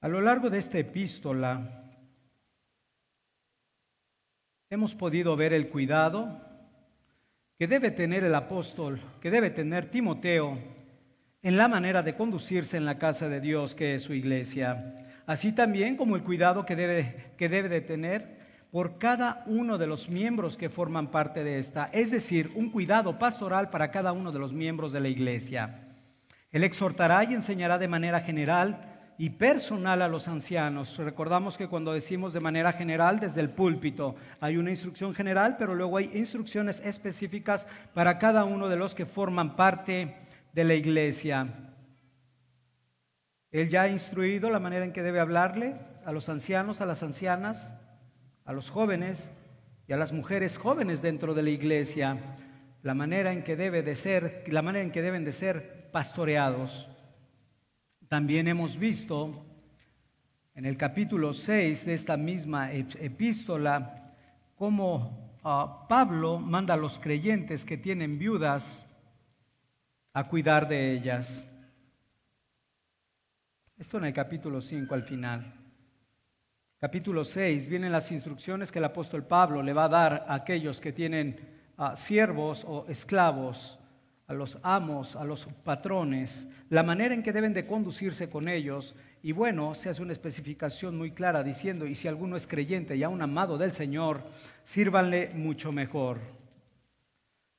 A lo largo de esta epístola hemos podido ver el cuidado que debe tener el apóstol, que debe tener Timoteo en la manera de conducirse en la casa de Dios, que es su iglesia, así también como el cuidado que debe de tener por cada uno de los miembros que forman parte de esta, es decir, un cuidado pastoral para cada uno de los miembros de la iglesia. Él exhortará y enseñará de manera general y personal a los ancianos. Recordamos que cuando decimos de manera general, desde el púlpito, hay una instrucción general, pero luego hay instrucciones específicas para cada uno de los que forman parte de la iglesia. Él ya ha instruido la manera en que debe hablarle a los ancianos, a las ancianas, a los jóvenes y a las mujeres jóvenes dentro de la iglesia, la manera en que deben de ser pastoreados. También hemos visto en el capítulo 6 de esta misma epístola cómo Pablo manda a los creyentes que tienen viudas a cuidar de ellas. Esto en el capítulo 5 al final. Capítulo 6 vienen las instrucciones que el apóstol Pablo le va a dar a aquellos que tienen siervos o esclavos, a los amos, a los patrones, la manera en que deben de conducirse con ellos. Y bueno, se hace una especificación muy clara diciendo: y si alguno es creyente y aún amado del Señor, sírvanle mucho mejor.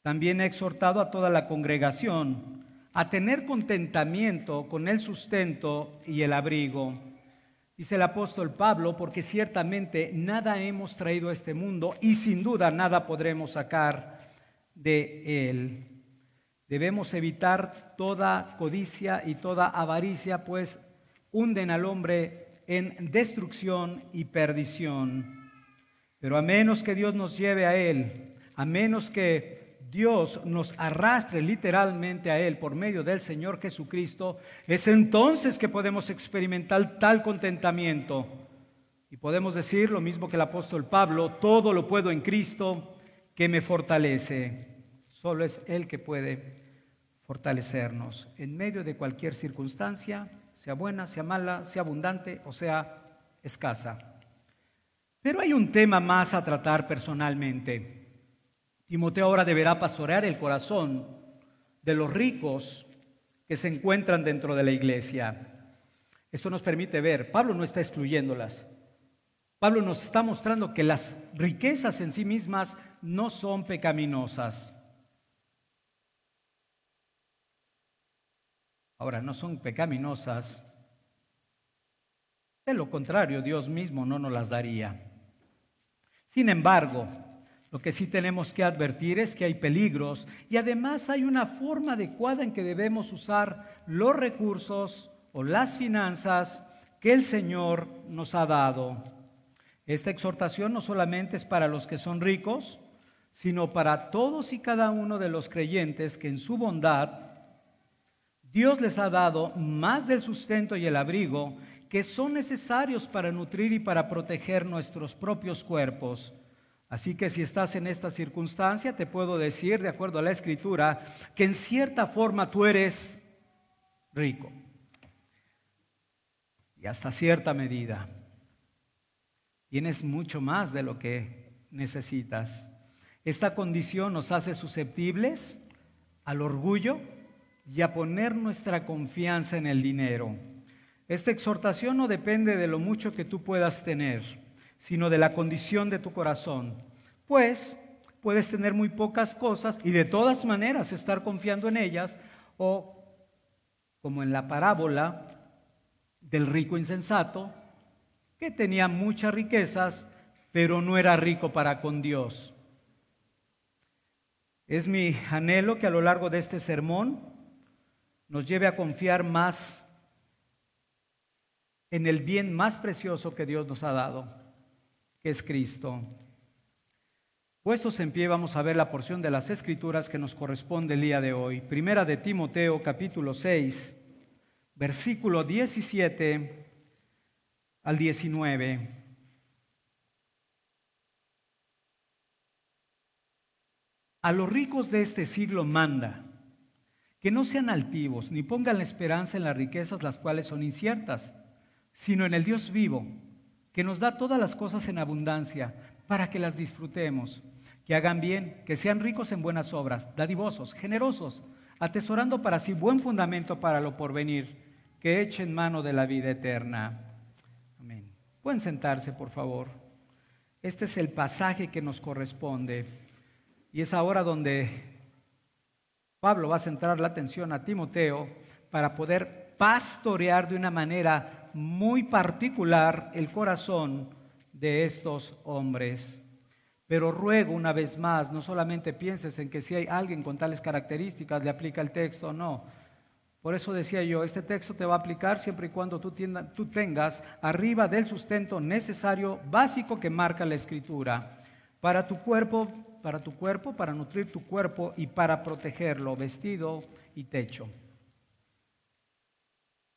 También he exhortado a toda la congregación a tener contentamiento con el sustento y el abrigo. Dice el apóstol Pablo, porque ciertamente nada hemos traído a este mundo y sin duda nada podremos sacar de él. Debemos evitar toda codicia y toda avaricia, pues hunden al hombre en destrucción y perdición. Pero a menos que Dios nos lleve a él, a menos que Dios nos arrastre literalmente a él por medio del Señor Jesucristo, es entonces que podemos experimentar tal contentamiento. Y podemos decir lo mismo que el apóstol Pablo: todo lo puedo en Cristo que me fortalece. Solo es Él que puede fortalecernos en medio de cualquier circunstancia, sea buena, sea mala, sea abundante o sea escasa. Pero hay un tema más a tratar personalmente. Timoteo ahora deberá pastorear el corazón de los ricos que se encuentran dentro de la iglesia. Esto nos permite ver, Pablo no está excluyéndolas. Pablo nos está mostrando que las riquezas en sí mismas no son pecaminosas. Ahora, no son pecaminosas. De lo contrario, Dios mismo no nos las daría. Sin embargo, lo que sí tenemos que advertir es que hay peligros y además hay una forma adecuada en que debemos usar los recursos o las finanzas que el Señor nos ha dado. Esta exhortación no solamente es para los que son ricos, sino para todos y cada uno de los creyentes que en su bondad Dios les ha dado más del sustento y el abrigo que son necesarios para nutrir y para proteger nuestros propios cuerpos. Así que si estás en esta circunstancia, te puedo decir, de acuerdo a la Escritura, que en cierta forma tú eres rico. Y hasta cierta medida. Tienes mucho más de lo que necesitas. Esta condición nos hace susceptibles al orgullo y a poner nuestra confianza en el dinero. Esta exhortación no depende de lo mucho que tú puedas tener, sino de la condición de tu corazón. Pues puedes tener muy pocas cosas y de todas maneras estar confiando en ellas, o como en la parábola del rico insensato, que tenía muchas riquezas, pero no era rico para con Dios. Es mi anhelo que a lo largo de este sermón nos lleve a confiar más en el bien más precioso que Dios nos ha dado, que es Cristo. Puestos en pie, vamos a ver la porción de las Escrituras que nos corresponde el día de hoy. Primera de Timoteo, capítulo 6, versículo 17 al 19. A los ricos de este siglo manda que no sean altivos, ni pongan la esperanza en las riquezas, las cuales son inciertas, sino en el Dios vivo, que nos da todas las cosas en abundancia para que las disfrutemos, que hagan bien, que sean ricos en buenas obras, dadivosos, generosos, atesorando para sí buen fundamento para lo porvenir, que echen mano de la vida eterna. Amén. Pueden sentarse, por favor. Este es el pasaje que nos corresponde y es ahora donde Pablo va a centrar la atención a Timoteo para poder pastorear de una manera muy particular el corazón de estos hombres. Pero ruego una vez más, no solamente pienses en que si hay alguien con tales características le aplica el texto, no. Por eso decía yo, este texto te va a aplicar siempre y cuando tú tengas arriba del sustento necesario, básico que marca la Escritura, para tu cuerpo, para nutrir tu cuerpo y para protegerlo, vestido y techo.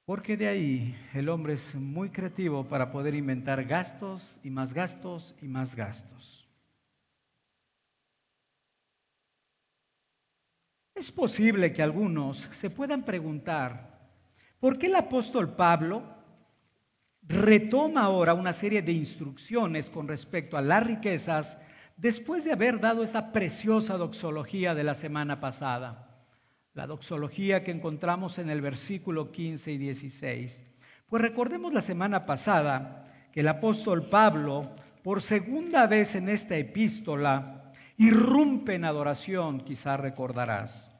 Porque de ahí el hombre es muy creativo para poder inventar gastos y más gastos y más gastos. Es posible que algunos se puedan preguntar, ¿por qué el apóstol Pablo retoma ahora una serie de instrucciones con respecto a las riquezas después de haber dado esa preciosa doxología de la semana pasada? La doxología que encontramos en el versículo 15 y 16. Pues recordemos la semana pasada que el apóstol Pablo, por segunda vez en esta epístola, irrumpe en adoración, quizás recordarás.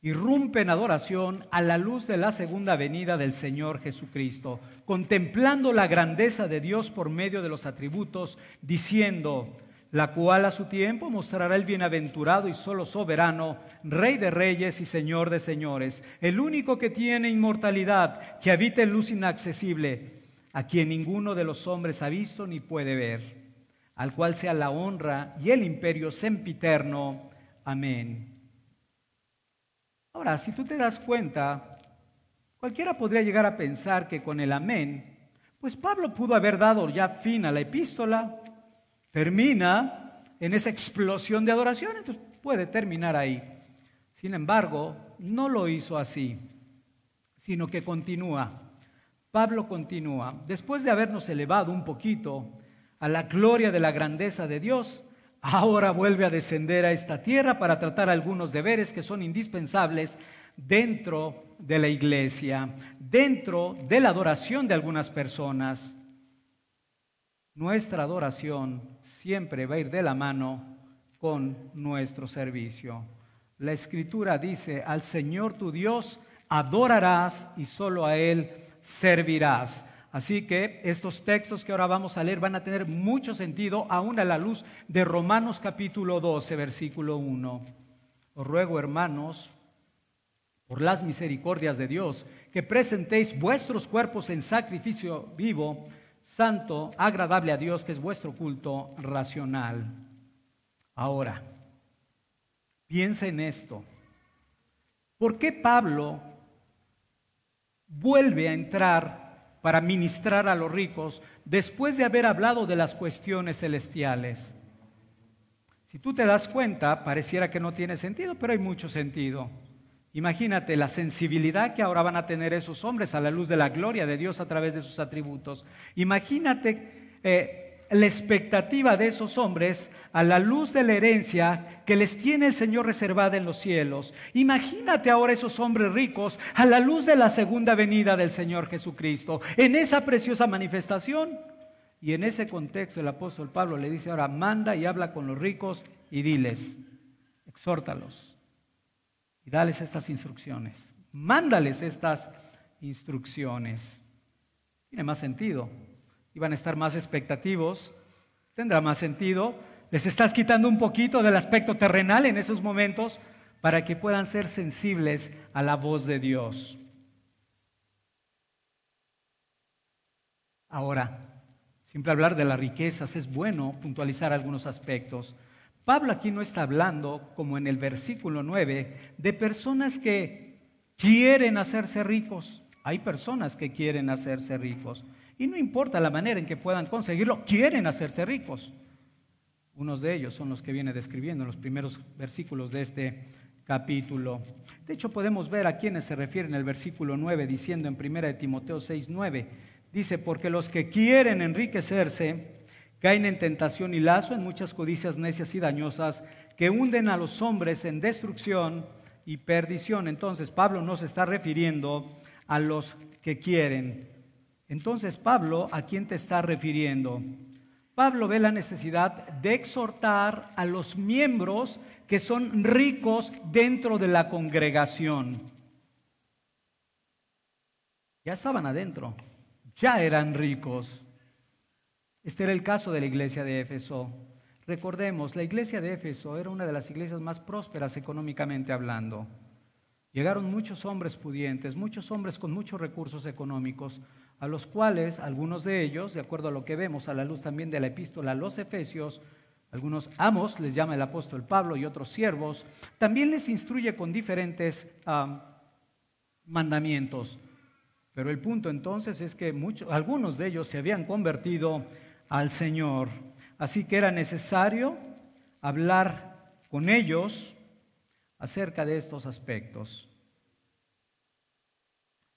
Irrumpe en adoración a la luz de la segunda venida del Señor Jesucristo, contemplando la grandeza de Dios por medio de los atributos, diciendo, la cual a su tiempo mostrará el bienaventurado y solo soberano, Rey de reyes y Señor de señores, el único que tiene inmortalidad, que habita en luz inaccesible, a quien ninguno de los hombres ha visto ni puede ver, al cual sea la honra y el imperio sempiterno. Amén. Ahora, si tú te das cuenta, cualquiera podría llegar a pensar que con el amén, pues Pablo pudo haber dado ya fin a la epístola, termina en esa explosión de adoración, entonces puede terminar ahí. Sin embargo, no lo hizo así, sino que continúa. Pablo continúa. Después de habernos elevado un poquito a la gloria de la grandeza de Dios, ahora vuelve a descender a esta tierra para tratar algunos deberes que son indispensables dentro de la iglesia, dentro de la adoración de algunas personas. Nuestra adoración siempre va a ir de la mano con nuestro servicio. La Escritura dice, al Señor tu Dios adorarás y solo a Él servirás. Así que estos textos que ahora vamos a leer van a tener mucho sentido aún a la luz de Romanos capítulo 12, versículo 1. Os ruego, hermanos, por las misericordias de Dios, que presentéis vuestros cuerpos en sacrificio vivo, santo, agradable a Dios, que es vuestro culto racional. Ahora, piensa en esto. ¿Por qué Pablo vuelve a entrar para ministrar a los ricos después de haber hablado de las cuestiones celestiales? Si tú te das cuenta, pareciera que no tiene sentido, pero hay mucho sentido. Imagínate la sensibilidad que ahora van a tener esos hombres a la luz de la gloria de Dios a través de sus atributos. Imagínate la expectativa de esos hombres a la luz de la herencia que les tiene el Señor reservada en los cielos. Imagínate ahora esos hombres ricos a la luz de la segunda venida del Señor Jesucristo, en esa preciosa manifestación. Y en ese contexto el apóstol Pablo le dice ahora, manda y habla con los ricos y diles, exhórtalos y dales estas instrucciones, mándales estas instrucciones. Tiene más sentido. Iban a estar más expectativos, tendrá más sentido. Les estás quitando un poquito del aspecto terrenal en esos momentos para que puedan ser sensibles a la voz de Dios. Ahora, siempre hablar de las riquezas es bueno puntualizar algunos aspectos. Pablo aquí no está hablando, como en el versículo 9, de personas que quieren hacerse ricos. Hay personas que quieren hacerse ricos. Y no importa la manera en que puedan conseguirlo, quieren hacerse ricos. Unos de ellos son los que viene describiendo en los primeros versículos de este capítulo. De hecho, podemos ver a quienes se refiere en el versículo 9, diciendo en 1 de Timoteo 6:9, dice: porque los que quieren enriquecerse caen en tentación y lazo, en muchas codicias necias y dañosas, que hunden a los hombres en destrucción y perdición. Entonces, Pablo no se está refiriendo a los que quieren. Entonces, Pablo, ¿a quién te está refiriendo? Pablo ve la necesidad de exhortar a los miembros que son ricos dentro de la congregación. Ya estaban adentro, ya eran ricos. Este era el caso de la iglesia de Éfeso. Recordemos, la iglesia de Éfeso era una de las iglesias más prósperas económicamente hablando. Llegaron muchos hombres pudientes, muchos hombres con muchos recursos económicos, a los cuales algunos de ellos, de acuerdo a lo que vemos a la luz también de la epístola a los Efesios, algunos amos les llama el apóstol Pablo y otros siervos, también les instruye con diferentes mandamientos. Pero el punto entonces es que algunos de ellos se habían convertido al Señor, así que era necesario hablar con ellos acerca de estos aspectos.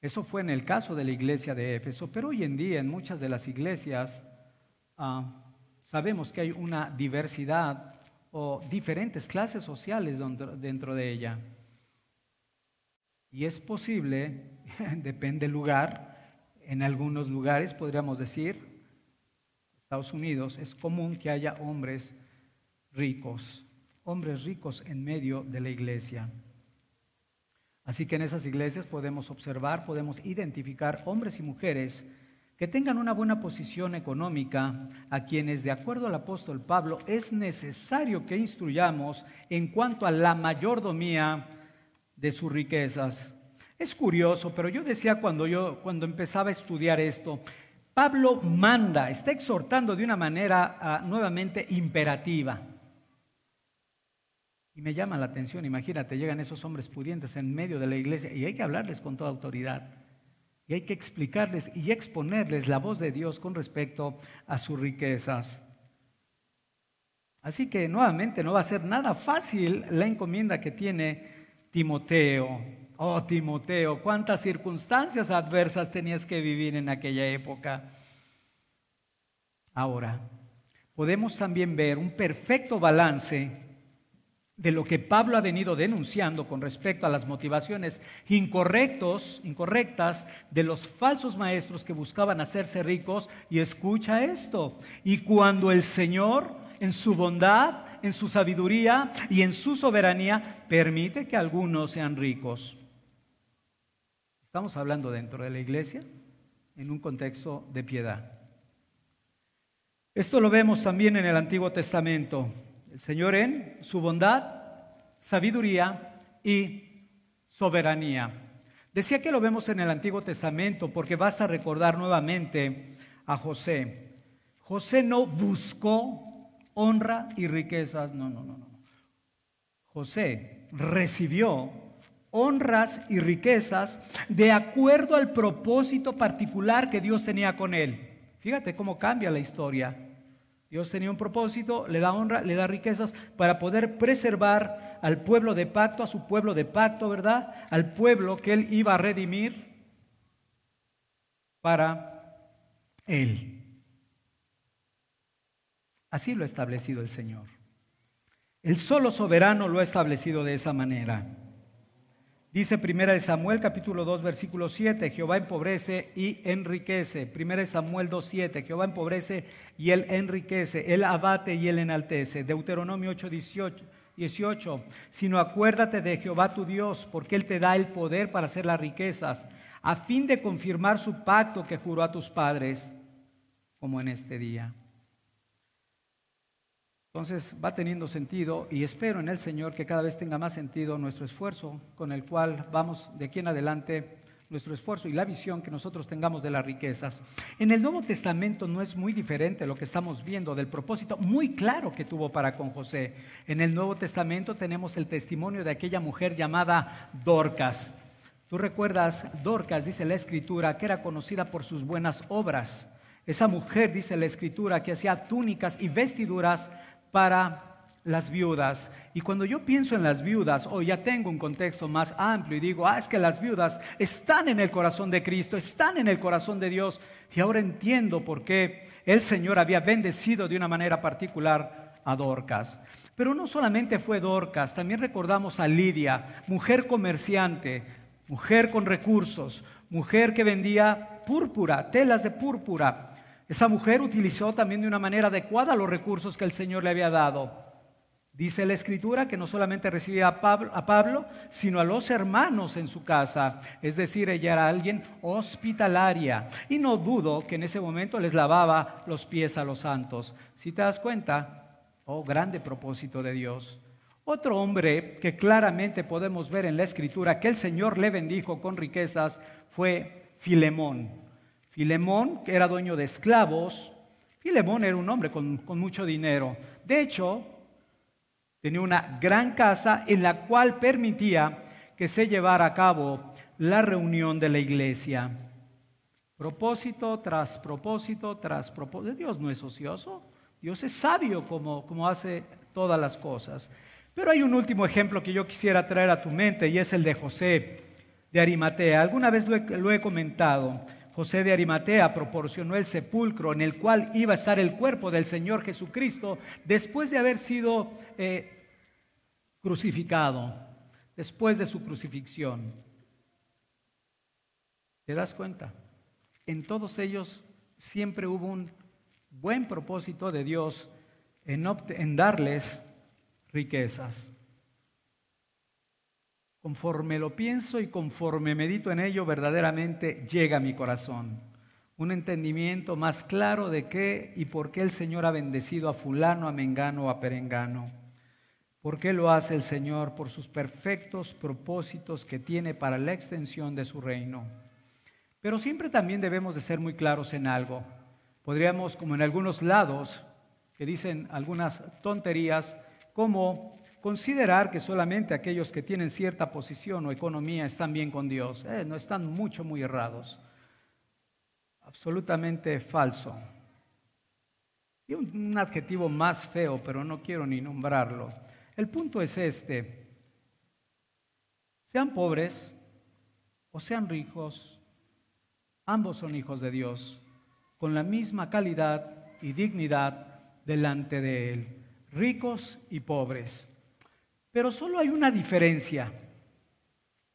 Eso fue en el caso de la iglesia de Éfeso, pero hoy en día en muchas de las iglesias sabemos que hay una diversidad o diferentes clases sociales dentro de ella. Y es posible, depende del lugar, en algunos lugares podríamos decir, Estados Unidos, es común que haya hombres ricos en medio de la iglesia. Así que en esas iglesias podemos observar, podemos identificar hombres y mujeres que tengan una buena posición económica, a quienes, de acuerdo al apóstol Pablo, es necesario que instruyamos en cuanto a la mayordomía de sus riquezas. Es curioso, pero yo decía cuando empezaba a estudiar esto, Pablo manda, está exhortando de una manera nuevamente imperativa. Y me llama la atención, imagínate, llegan esos hombres pudientes en medio de la iglesia y hay que hablarles con toda autoridad. Y hay que explicarles y exponerles la voz de Dios con respecto a sus riquezas. Así que nuevamente no va a ser nada fácil la encomienda que tiene Timoteo. Oh, Timoteo, cuántas circunstancias adversas tenías que vivir en aquella época. Ahora, podemos también ver un perfecto balance de lo que Pablo ha venido denunciando con respecto a las motivaciones incorrectas de los falsos maestros que buscaban hacerse ricos. Y escucha esto: y cuando el Señor, en su bondad, en su sabiduría y en su soberanía, permite que algunos sean ricos. Estamos hablando dentro de la iglesia, en un contexto de piedad. Esto lo vemos también en el Antiguo Testamento. El Señor en su bondad, sabiduría y soberanía. Decía que lo vemos en el Antiguo Testamento porque basta recordar nuevamente a José. José no buscó honra y riquezas, no. José recibió honras y riquezas de acuerdo al propósito particular que Dios tenía con él. Fíjate cómo cambia la historia. Dios tenía un propósito, le da honra, le da riquezas para poder preservar al pueblo de pacto, a su pueblo de pacto, ¿verdad? Al pueblo que él iba a redimir para él. Así lo ha establecido el Señor. El solo soberano lo ha establecido de esa manera. Dice 1 Samuel capítulo 2 versículo 7, Jehová empobrece y enriquece. 1 Samuel 2:7, Jehová empobrece y él enriquece, él abate y él enaltece. Deuteronomio 8:18, sino acuérdate de Jehová tu Dios, porque él te da el poder para hacer las riquezas, a fin de confirmar su pacto que juró a tus padres, como en este día. Entonces va teniendo sentido, y espero en el Señor que cada vez tenga más sentido nuestro esfuerzo con el cual vamos de aquí en adelante, nuestro esfuerzo y la visión que nosotros tengamos de las riquezas. En el Nuevo Testamento no es muy diferente lo que estamos viendo del propósito muy claro que tuvo para con José. En el Nuevo Testamento tenemos el testimonio de aquella mujer llamada Dorcas. Tú recuerdas, Dorcas, dice la Escritura, que era conocida por sus buenas obras. Esa mujer, dice la Escritura, que hacía túnicas y vestiduras para las viudas. Y cuando yo pienso en las viudas, hoy ya tengo un contexto más amplio y digo, es que las viudas están en el corazón de Cristo, están en el corazón de Dios. Y ahora entiendo por qué el Señor había bendecido de una manera particular a Dorcas. Pero no solamente fue Dorcas, también recordamos a Lidia, mujer comerciante, mujer con recursos, mujer que vendía púrpura, telas de púrpura. Esa mujer utilizó también de una manera adecuada los recursos que el Señor le había dado. Dice la Escritura que no solamente recibía a Pablo, sino a los hermanos en su casa. Es decir, ella era alguien hospitalaria. Y no dudo que en ese momento les lavaba los pies a los santos. Si te das cuenta, grande propósito de Dios. Otro hombre que claramente podemos ver en la Escritura que el Señor le bendijo con riquezas fue Filemón. Filemón, que era dueño de esclavos. Filemón era un hombre con mucho dinero. De hecho, tenía una gran casa en la cual permitía que se llevara a cabo la reunión de la iglesia. Propósito tras propósito tras propósito. Dios no es ocioso, Dios es sabio como hace todas las cosas. Pero hay un último ejemplo que yo quisiera traer a tu mente y es el de José de Arimatea. Alguna vez lo he comentado. José de Arimatea proporcionó el sepulcro en el cual iba a estar el cuerpo del Señor Jesucristo después de haber sido crucificado, después de su crucifixión. ¿Te das cuenta? En todos ellos siempre hubo un buen propósito de Dios en darles riquezas. Conforme lo pienso y conforme medito en ello, verdaderamente llega a mi corazón un entendimiento más claro de qué y por qué el Señor ha bendecido a fulano, a mengano o a perengano. ¿Por qué lo hace el Señor? Por sus perfectos propósitos que tiene para la extensión de su reino. Pero siempre también debemos de ser muy claros en algo. Podríamos, como en algunos lados que dicen algunas tonterías, como considerar que solamente aquellos que tienen cierta posición o economía están bien con Dios. No, están muy errados. Absolutamente falso. Y un adjetivo más feo, pero no quiero ni nombrarlo. El punto es este: sean pobres o sean ricos, ambos son hijos de Dios, con la misma calidad y dignidad delante de Él, ricos y pobres. Pero solo hay una diferencia,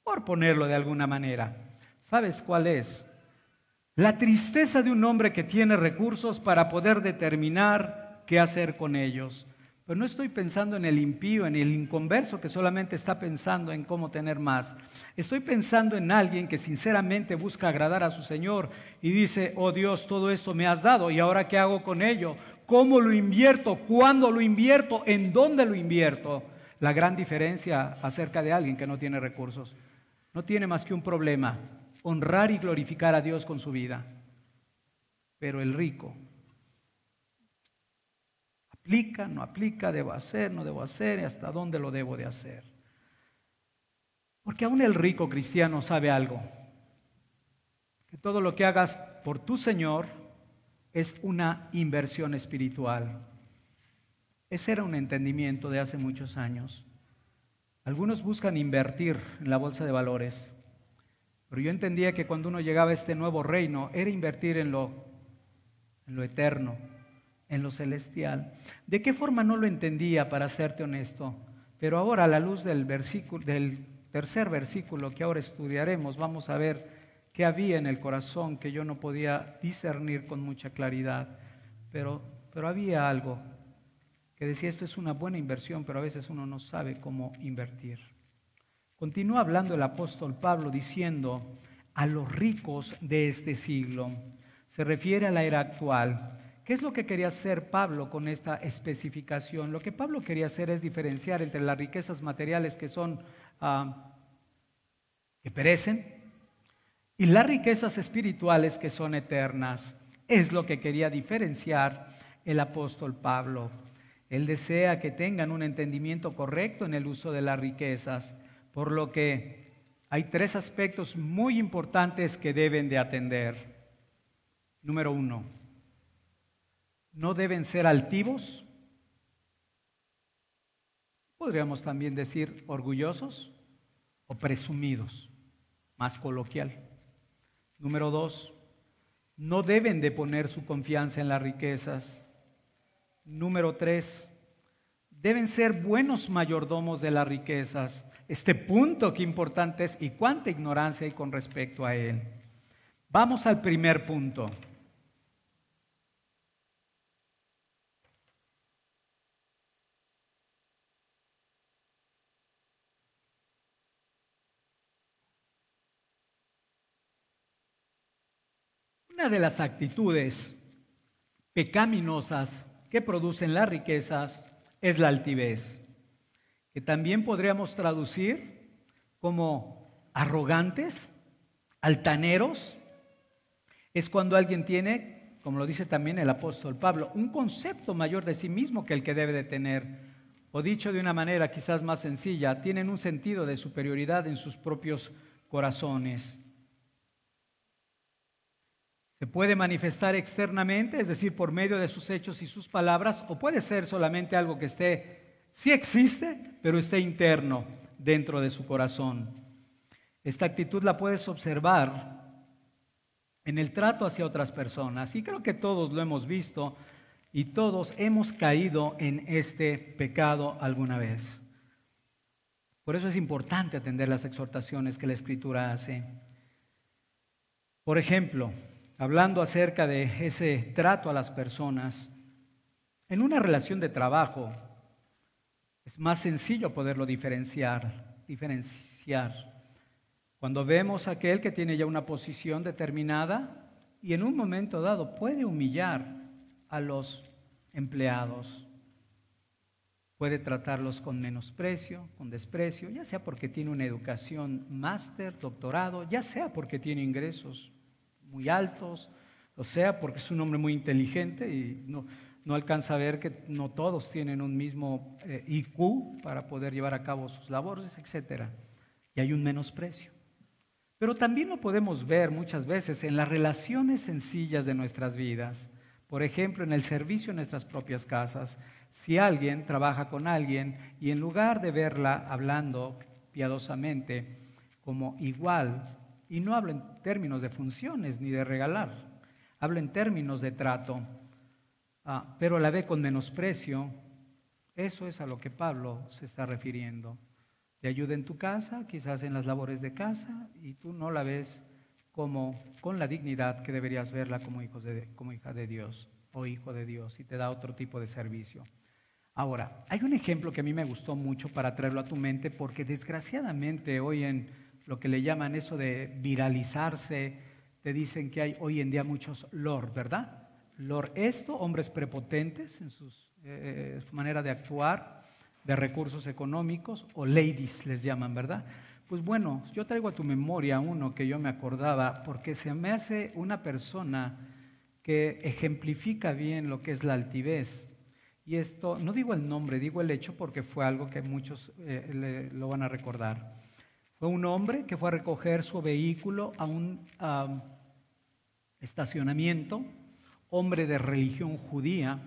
por ponerlo de alguna manera. ¿Sabes cuál es? La tristeza de un hombre que tiene recursos para poder determinar qué hacer con ellos. Pero no estoy pensando en el impío, en el inconverso que solamente está pensando en cómo tener más. Estoy pensando en alguien que sinceramente busca agradar a su Señor y dice: oh Dios, todo esto me has dado, ¿y ahora qué hago con ello? ¿Cómo lo invierto? ¿Cuándo lo invierto? ¿En dónde lo invierto? La gran diferencia acerca de alguien que no tiene recursos. No tiene más que un problema: honrar y glorificar a Dios con su vida. Pero el rico, aplica, no aplica, debo hacer, no debo hacer, hasta dónde lo debo de hacer. Porque aún el rico cristiano sabe algo: que todo lo que hagas por tu Señor es una inversión espiritual. Ese era un entendimiento de hace muchos años. Algunos buscan invertir en la bolsa de valores, pero yo entendía que cuando uno llegaba a este nuevo reino era invertir en lo eterno, en lo celestial. ¿De qué forma no lo entendía, para serte honesto? Pero ahora, a la luz del tercer versículo que ahora estudiaremos, vamos a ver qué había en el corazón que yo no podía discernir con mucha claridad. Pero había algo que decía: esto es una buena inversión, pero a veces uno no sabe cómo invertir. Continúa hablando el apóstol Pablo diciendo: a los ricos de este siglo. Se refiere a la era actual. ¿Qué es lo que quería hacer Pablo con esta especificación? Lo que Pablo quería hacer es diferenciar entre las riquezas materiales que son que perecen y las riquezas espirituales que son eternas. Es lo que quería diferenciar el apóstol Pablo. Él desea que tengan un entendimiento correcto en el uso de las riquezas, por lo que hay tres aspectos muy importantes que deben de atender. Número 1, no deben ser altivos Podríamos también decir orgullosos o presumidos, más coloquial. Número 2, no deben de poner su confianza en las riquezas. Número 3, deben ser buenos mayordomos de las riquezas. Este punto qué importante es y cuánta ignorancia hay con respecto a él. Vamos al primer punto. Una de las actitudes pecaminosas que producen las riquezas es la altivez, que también podríamos traducir como arrogantes, altaneros. Es cuando alguien tiene, como lo dice también el apóstol Pablo, un concepto mayor de sí mismo que el que debe de tener. O dicho de una manera quizás más sencilla, tienen un sentido de superioridad en sus propios corazones. Se puede manifestar externamente, es decir, por medio de sus hechos y sus palabras, o puede ser solamente algo que sí existe, pero esté interno dentro de su corazón. Esta actitud la puedes observar en el trato hacia otras personas, y creo que todos lo hemos visto y todos hemos caído en este pecado alguna vez. Por eso es importante atender las exhortaciones que la Escritura hace. Por ejemplo, hablando acerca de ese trato a las personas, en una relación de trabajo es más sencillo poderlo diferenciar. Cuando vemos a aquel que tiene ya una posición determinada y en un momento dado puede humillar a los empleados, puede tratarlos con menosprecio, con desprecio, ya sea porque tiene una educación máster, doctorado, ya sea porque tiene ingresos muy altos, o sea porque es un hombre muy inteligente y no alcanza a ver que no todos tienen un mismo IQ para poder llevar a cabo sus labores, etc. Y hay un menosprecio. Pero también lo podemos ver muchas veces en las relaciones sencillas de nuestras vidas. Por ejemplo, en el servicio en nuestras propias casas. Si alguien trabaja con alguien y en lugar de verla hablando piadosamente como igual, y no hablo en términos de funciones ni de regalar, hablo en términos de trato, pero la ve con menosprecio, eso es a lo que Pablo se está refiriendo. Te ayuda en tu casa, quizás en las labores de casa, y tú no la ves como con la dignidad que deberías verla como hija de Dios o hijo de Dios, y te da otro tipo de servicio. Ahora, hay un ejemplo que a mí me gustó mucho para traerlo a tu mente, porque desgraciadamente hoy en lo que le llaman eso de viralizarse, te dicen que hay hoy en día muchos lord, ¿verdad? Lord hombres prepotentes en su manera de actuar, de recursos económicos, o ladies les llaman, ¿verdad? Pues bueno, yo traigo a tu memoria uno que yo me acordaba, porque se me hace una persona que ejemplifica bien lo que es la altivez. Y esto, no digo el nombre, digo el hecho porque fue algo que muchos lo van a recordar. Fue un hombre que fue a recoger su vehículo a un estacionamiento, hombre de religión judía,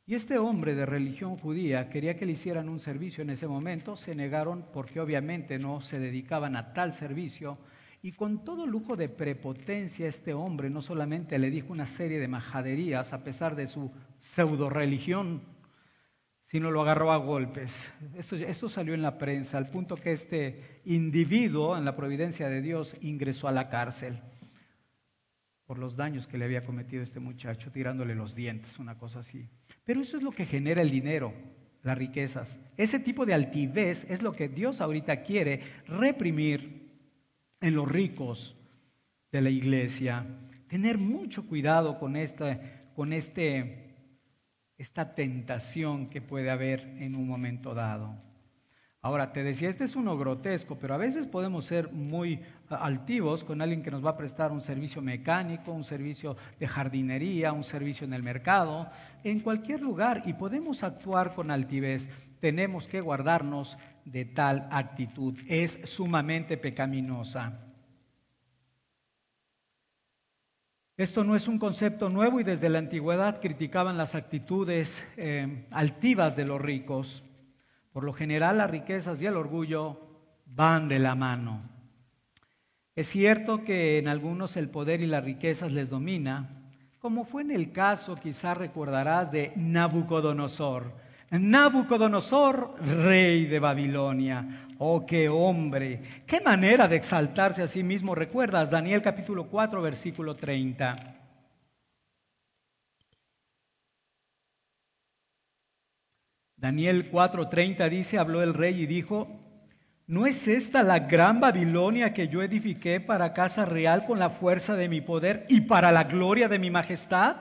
y este hombre de religión judía quería que le hicieran un servicio en ese momento. Se negaron porque obviamente no se dedicaban a tal servicio, y con todo lujo de prepotencia este hombre no solamente le dijo una serie de majaderías a pesar de su pseudo religión, sino lo agarró a golpes. Esto salió en la prensa, al punto que este individuo, en la providencia de Dios, ingresó a la cárcel por los daños que le había cometido este muchacho, tirándole los dientes, una cosa así. Pero eso es lo que genera el dinero, las riquezas. Ese tipo de altivez es lo que Dios ahorita quiere reprimir en los ricos de la iglesia. Tener mucho cuidado con esta tentación que puede haber en un momento dado. Ahora, te decía, este es uno grotesco, pero a veces podemos ser muy altivos con alguien que nos va a prestar un servicio mecánico, un servicio de jardinería, un servicio en el mercado, en cualquier lugar, y podemos actuar con altivez. Tenemos que guardarnos de tal actitud. Es sumamente pecaminosa. Esto no es un concepto nuevo y desde la antigüedad criticaban las actitudes altivas de los ricos. Por lo general, las riquezas y el orgullo van de la mano. Es cierto que en algunos el poder y las riquezas les domina, como fue en el caso, quizás recordarás, de Nabucodonosor. Nabucodonosor, rey de Babilonia. Oh, qué hombre, qué manera de exaltarse a sí mismo. ¿Recuerdas? Daniel capítulo 4, versículo 30. Daniel 4:30 dice, habló el rey y dijo, ¿no es esta la gran Babilonia que yo edifiqué para casa real con la fuerza de mi poder y para la gloria de mi majestad?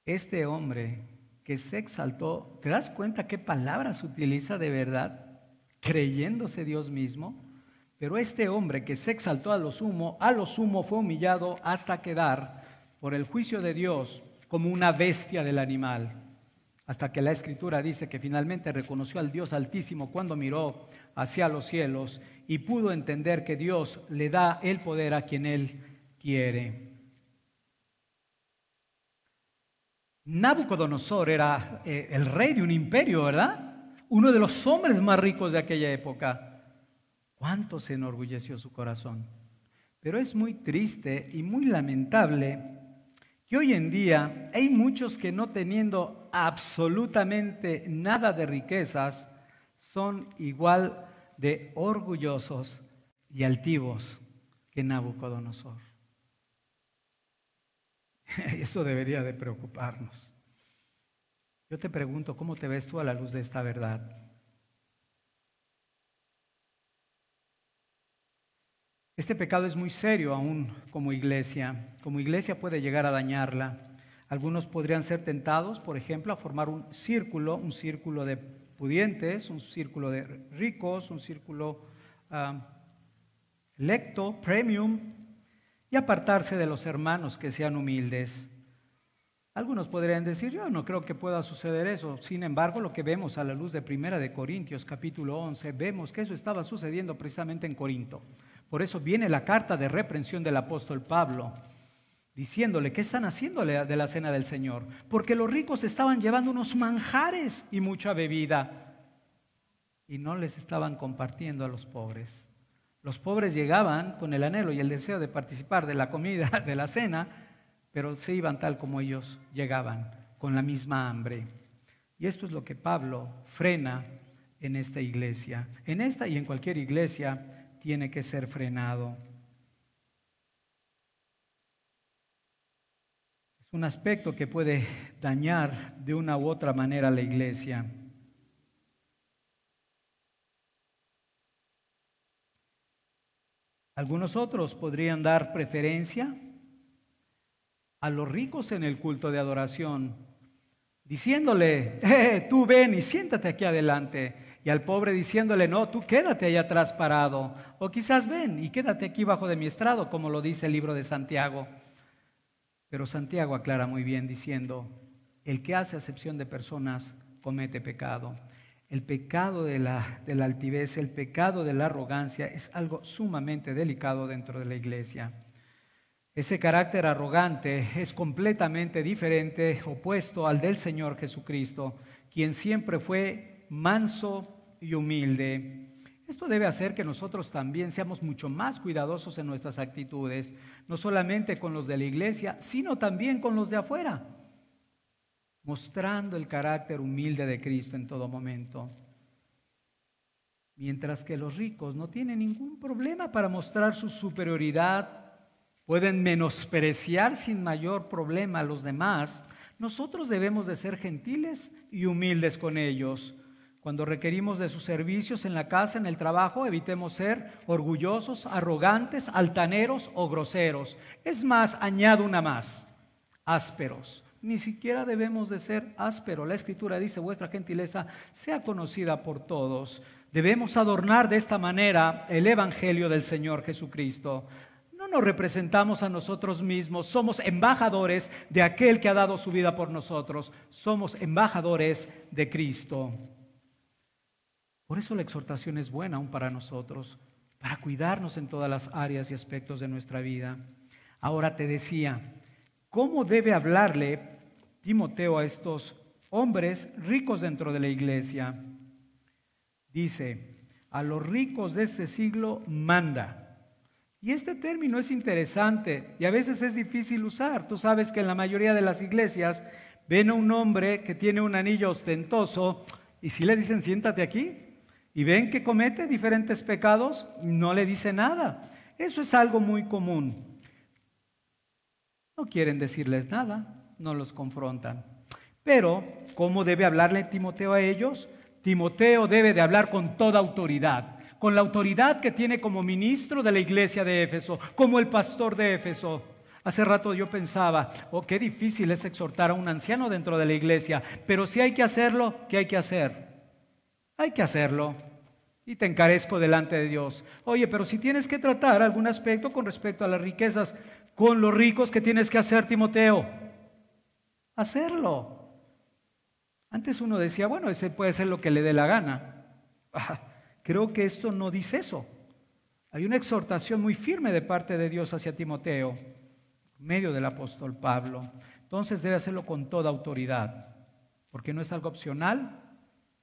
Este hombre que se exaltó, ¿te das cuenta qué palabras utiliza de verdad? Creyéndose Dios mismo. Pero este hombre que se exaltó a lo sumo fue humillado hasta quedar por el juicio de Dios como una bestia del animal. Hasta que la Escritura dice que finalmente reconoció al Dios Altísimo cuando miró hacia los cielos y pudo entender que Dios le da el poder a quien Él quiere. Nabucodonosor era el rey de un imperio, ¿verdad? Uno de los hombres más ricos de aquella época. ¿Cuánto se enorgulleció su corazón? Pero es muy triste y muy lamentable que hoy en día hay muchos que, no teniendo absolutamente nada de riquezas, son igual de orgullosos y altivos que Nabucodonosor. Eso debería de preocuparnos. Yo te pregunto, ¿cómo te ves tú a la luz de esta verdad? Este pecado es muy serio aún como iglesia. Como iglesia puede llegar a dañarla. Algunos podrían ser tentados, por ejemplo, a formar un círculo de pudientes, un círculo de ricos, un círculo lecto, premium, y apartarse de los hermanos que sean humildes. Algunos podrían decir, yo no creo que pueda suceder eso. Sin embargo, lo que vemos a la luz de 1 Corintios capítulo 11, vemos que eso estaba sucediendo precisamente en Corinto. Por eso viene la carta de reprensión del apóstol Pablo, diciéndole, ¿qué están haciéndole de la cena del Señor? Porque los ricos estaban llevando unos manjares y mucha bebida y no les estaban compartiendo a los pobres. Los pobres llegaban con el anhelo y el deseo de participar de la comida, de la cena, pero se iban tal como ellos llegaban, con la misma hambre. Y esto es lo que Pablo frena en esta iglesia. En esta y en cualquier iglesia tiene que ser frenado. Es un aspecto que puede dañar de una u otra manera a la iglesia. Algunos otros podrían dar preferencia a los ricos en el culto de adoración, diciéndole, tú ven y siéntate aquí adelante. Y al pobre diciéndole, no, tú quédate allá atrás parado. O quizás ven y quédate aquí bajo de mi estrado, como lo dice el libro de Santiago. Pero Santiago aclara muy bien diciendo, el que hace acepción de personas comete pecado. El pecado de la altivez, el pecado de la arrogancia es algo sumamente delicado dentro de la iglesia. Ese carácter arrogante es completamente diferente, opuesto al del Señor Jesucristo, quien siempre fue manso y humilde. Esto debe hacer que nosotros también seamos mucho más cuidadosos en nuestras actitudes, no solamente con los de la iglesia, sino también con los de afuera, mostrando el carácter humilde de Cristo en todo momento. Mientras que los ricos no tienen ningún problema para mostrar su superioridad, pueden menospreciar sin mayor problema a los demás. Nosotros debemos de ser gentiles y humildes con ellos. Cuando requerimos de sus servicios en la casa, en el trabajo, evitemos ser orgullosos, arrogantes, altaneros o groseros. Es más, añado una más, ásperos. Ni siquiera debemos de ser ásperos. La Escritura dice, vuestra gentileza sea conocida por todos. Debemos adornar de esta manera el Evangelio del Señor Jesucristo. No nos representamos a nosotros mismos, somos embajadores de aquel que ha dado su vida por nosotros. Somos embajadores de Cristo. Por eso la exhortación es buena aún para nosotros, para cuidarnos en todas las áreas y aspectos de nuestra vida. Ahora te decía, ¿cómo debe hablarle Timoteo a estos hombres ricos dentro de la iglesia. Dice, a los ricos de este siglo manda. Y este término es interesante y a veces es difícil usar. Tú sabes que en la mayoría de las iglesias ven a un hombre que tiene un anillo ostentoso y si le dicen siéntate aquí y ven que comete diferentes pecados, no le dice nada. Eso es algo muy común. No quieren decirles nada, no los confrontan. Pero, ¿cómo debe hablarle Timoteo a ellos? Timoteo debe de hablar con toda autoridad, con la autoridad que tiene como ministro de la iglesia de Éfeso, como el pastor de Éfeso. Hace rato yo pensaba, qué difícil es exhortar a un anciano dentro de la iglesia, pero si hay que hacerlo, ¿qué hay que hacer? Hay que hacerlo. Y te encarezco delante de Dios. Oye, pero si tienes que tratar algún aspecto con respecto a las riquezas con los ricos, ¿qué tienes que hacer, Timoteo? Hacerlo. Antes uno decía, bueno, ese puede ser lo que le dé la gana. Creo que esto no dice eso. Hay una exhortación muy firme de parte de Dios hacia Timoteo, en medio del apóstol Pablo. Entonces debe hacerlo con toda autoridad, porque no es algo opcional,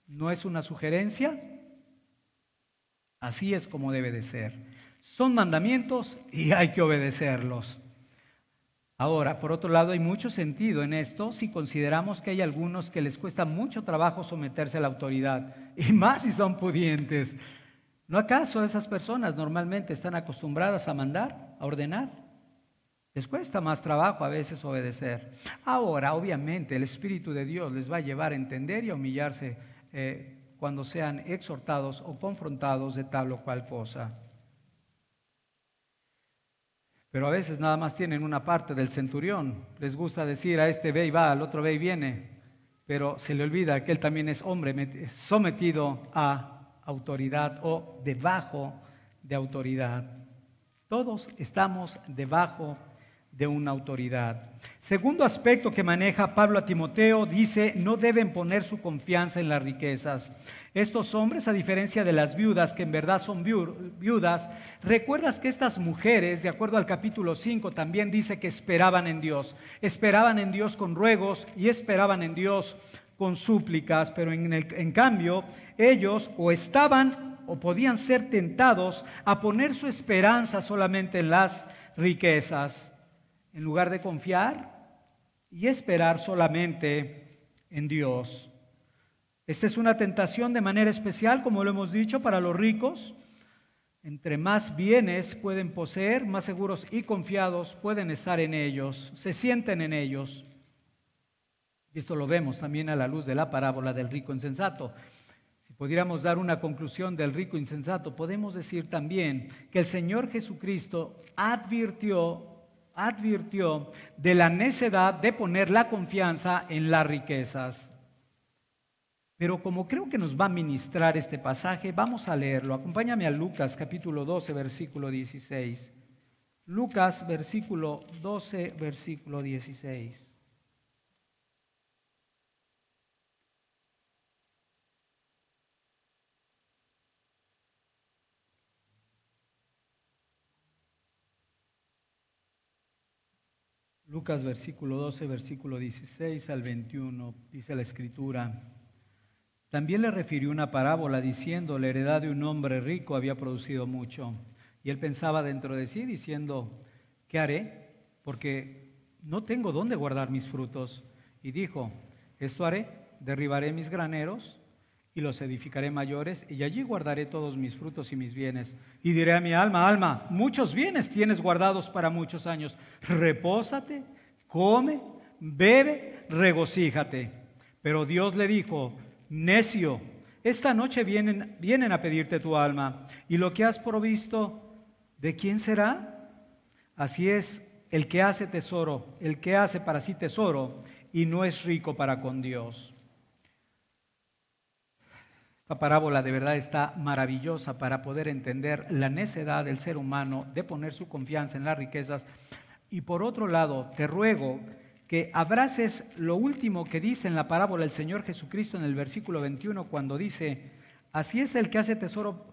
no es una sugerencia. Así es como debe de ser. Son mandamientos y hay que obedecerlos. Ahora, por otro lado, hay mucho sentido en esto si consideramos que hay algunos que les cuesta mucho trabajo someterse a la autoridad, y más si son pudientes. ¿No acaso esas personas normalmente están acostumbradas a mandar, a ordenar? Les cuesta más trabajo a veces obedecer. Ahora, obviamente, el Espíritu de Dios les va a llevar a entender y a humillarse cuando sean exhortados o confrontados de tal o cual cosa. Pero a veces nada más tienen una parte del centurión. Les gusta decir a este ve y va, al otro ve y viene, pero se le olvida que él también es hombre sometido a autoridad o debajo de autoridad. Todos estamos debajo de una autoridad. Segundo aspecto que maneja Pablo a Timoteo, dice, no deben poner su confianza en las riquezas. Estos hombres, a diferencia de las viudas, que en verdad son viudas, recuerdas que estas mujeres, de acuerdo al capítulo 5, también dice que esperaban en Dios con ruegos y esperaban en Dios con súplicas, pero en cambio ellos o estaban o podían ser tentados a poner su esperanza solamente en las riquezas, en lugar de confiar y esperar solamente en Dios. Esta es una tentación de manera especial, como lo hemos dicho, para los ricos. Entre más bienes pueden poseer, más seguros y confiados pueden estar en ellos, se sienten en ellos. Y esto lo vemos también a la luz de la parábola del rico insensato. Si pudiéramos dar una conclusión del rico insensato, podemos decir también que el Señor Jesucristo advirtió de la necedad de poner la confianza en las riquezas. Pero como creo que nos va a ministrar este pasaje, vamos a leerlo. Acompáñame a Lucas capítulo 12, versículo 16. Lucas versículo 12, versículo 16. Lucas versículo 12, versículo 16 al 21, dice la Escritura. También le refirió una parábola diciendo, la heredad de un hombre rico había producido mucho. Y él pensaba dentro de sí diciendo, ¿qué haré? Porque no tengo dónde guardar mis frutos. Y dijo, esto haré, derribaré mis graneros y los edificaré mayores, y allí guardaré todos mis frutos y mis bienes. Y diré a mi alma, alma, muchos bienes tienes guardados para muchos años. Repósate, come, bebe, regocíjate. Pero Dios le dijo, necio, esta noche vienen a pedirte tu alma, y lo que has provisto, ¿de quién será? Así es el que hace tesoro, el que hace para sí tesoro, y no es rico para con Dios. Esta parábola de verdad está maravillosa para poder entender la necedad del ser humano de poner su confianza en las riquezas. Y por otro lado, te ruego que abraces lo último que dice en la parábola el Señor Jesucristo en el versículo 21, cuando dice, así es el que hace tesoro,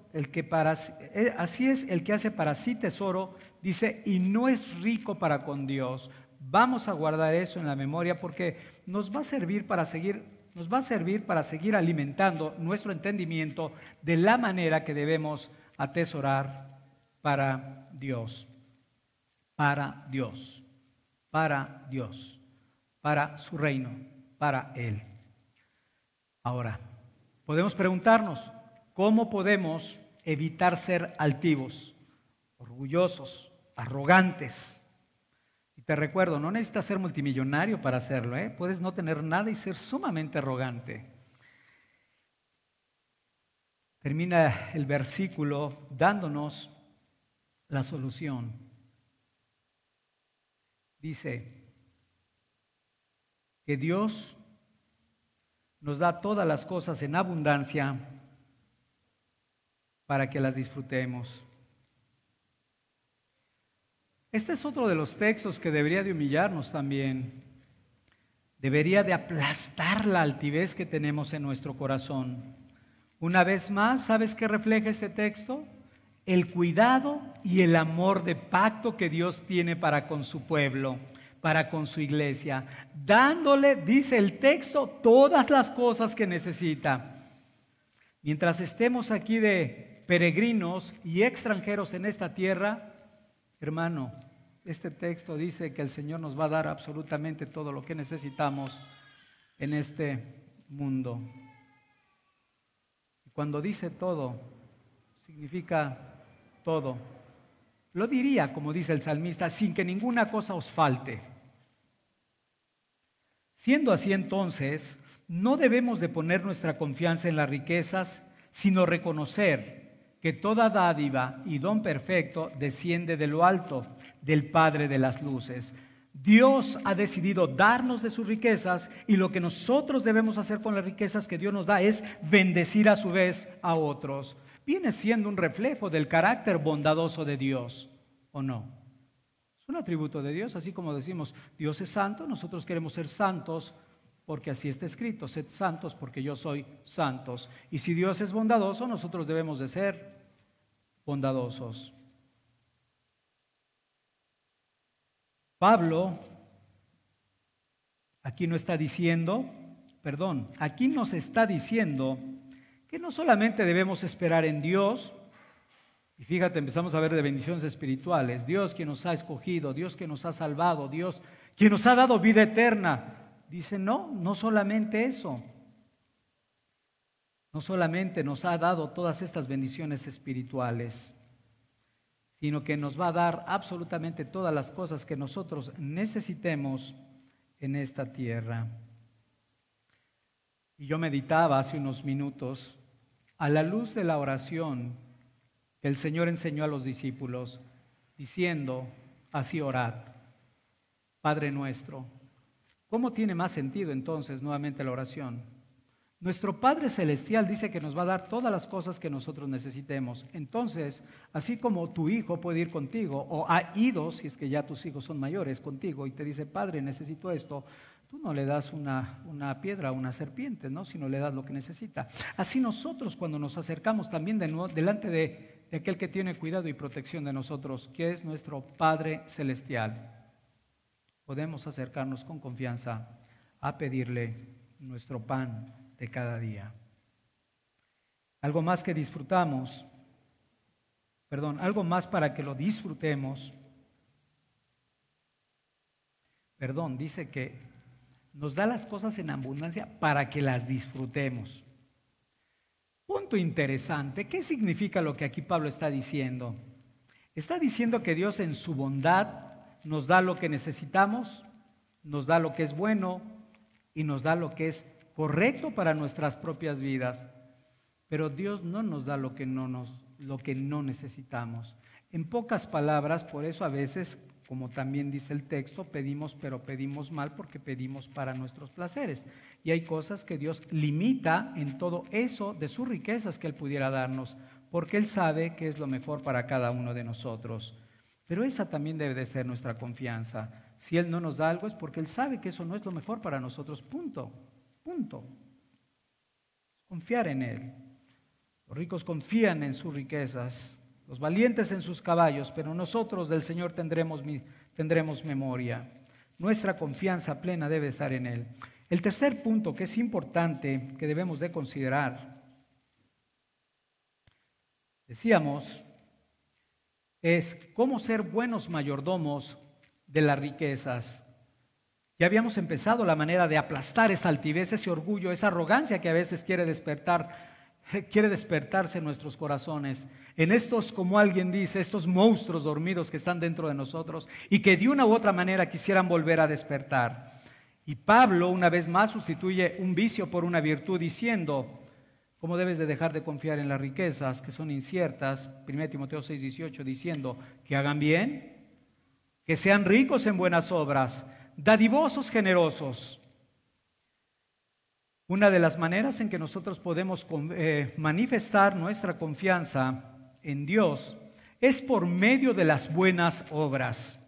así es el que hace para sí tesoro, dice, y no es rico para con Dios. Vamos a guardar eso en la memoria porque nos va a servir para seguir nos va a servir para seguir alimentando nuestro entendimiento de la manera que debemos atesorar para Dios, para Dios, para Dios, para su reino, para Él. Ahora, podemos preguntarnos, ¿cómo podemos evitar ser altivos, orgullosos, arrogantes? Y te recuerdo, no necesitas ser multimillonario para hacerlo, ¿eh? Puedes no tener nada y ser sumamente arrogante. Termina el versículo dándonos la solución. Dice que Dios nos da todas las cosas en abundancia para que las disfrutemos. Este es otro de los textos que debería de humillarnos también. Debería de aplastar la altivez que tenemos en nuestro corazón. Una vez más, ¿sabes qué refleja este texto? El cuidado y el amor de pacto que Dios tiene para con su pueblo, para con su iglesia, dándole, dice el texto, todas las cosas que necesita. Mientras estemos aquí de peregrinos y extranjeros en esta tierra, hermano, este texto dice que el Señor nos va a dar absolutamente todo lo que necesitamos en este mundo. Y cuando dice todo, significa todo. Lo diría, como dice el salmista, sin que ninguna cosa os falte. Siendo así entonces, no debemos de poner nuestra confianza en las riquezas, sino reconocer que toda dádiva y don perfecto desciende de lo alto, del Padre de las luces. Dios ha decidido darnos de sus riquezas y lo que nosotros debemos hacer con las riquezas que Dios nos da es bendecir a su vez a otros. Viene siendo un reflejo del carácter bondadoso de Dios, ¿o no? Es un atributo de Dios, así como decimos, Dios es santo, nosotros queremos ser santos porque así está escrito, sed santos porque yo soy santos. Y si Dios es bondadoso, nosotros debemos de ser bondadosos. Pablo aquí nos está diciendo que no solamente debemos esperar en Dios, y fíjate, empezamos a ver de bendiciones espirituales, Dios quien nos ha escogido, Dios quien nos ha salvado, Dios quien nos ha dado vida eterna. Dice, no solamente eso, no solamente nos ha dado todas estas bendiciones espirituales, sino que nos va a dar absolutamente todas las cosas que nosotros necesitemos en esta tierra. Y yo meditaba hace unos minutos, a la luz de la oración que el Señor enseñó a los discípulos, diciendo, así orad, Padre nuestro. ¿Cómo tiene más sentido entonces nuevamente la oración? Nuestro Padre Celestial dice que nos va a dar todas las cosas que nosotros necesitemos. Entonces, así como tu hijo puede ir contigo, o ha ido, si es que ya tus hijos son mayores, contigo, y te dice, Padre, necesito esto, tú no le das una piedra o una serpiente, ¿no? Sino le das lo que necesita. Así nosotros cuando nos acercamos también delante de aquel que tiene cuidado y protección de nosotros, que es nuestro Padre Celestial, podemos acercarnos con confianza a pedirle nuestro pan de cada día. Algo más que disfrutamos, algo más para que lo disfrutemos. Dice que nos da las cosas en abundancia para que las disfrutemos. Punto interesante. ¿Qué significa lo que aquí Pablo está diciendo? Está diciendo que Dios en su bondad nos da lo que necesitamos, nos da lo que es bueno y nos da lo que es correcto para nuestras propias vidas. Pero Dios no nos da lo que no necesitamos. En pocas palabras, por eso a veces, como también dice el texto, pedimos, pero pedimos mal porque pedimos para nuestros placeres. Y hay cosas que Dios limita en todo eso de sus riquezas que Él pudiera darnos, porque Él sabe que es lo mejor para cada uno de nosotros. Pero esa también debe de ser nuestra confianza. Si Él no nos da algo es porque Él sabe que eso no es lo mejor para nosotros. Punto. Confiar en Él. Los ricos confían en sus riquezas, los valientes en sus caballos, pero nosotros del Señor tendremos memoria. Nuestra confianza plena debe estar en Él. El tercer punto que es importante, que debemos de considerar, decíamos, es cómo ser buenos mayordomos de las riquezas. Ya habíamos empezado la manera de aplastar esa altivez, ese orgullo, esa arrogancia que a veces quiere despertarse en nuestros corazones, en estos, como alguien dice, estos monstruos dormidos que están dentro de nosotros y que de una u otra manera quisieran volver a despertar. Y Pablo una vez más sustituye un vicio por una virtud diciendo cómo debes de dejar de confiar en las riquezas que son inciertas. 1 Timoteo 6:18 diciendo que hagan bien, que sean ricos en buenas obras, dadivosos, generosos. Una de las maneras en que nosotros podemos manifestar nuestra confianza en Dios es por medio de las buenas obras.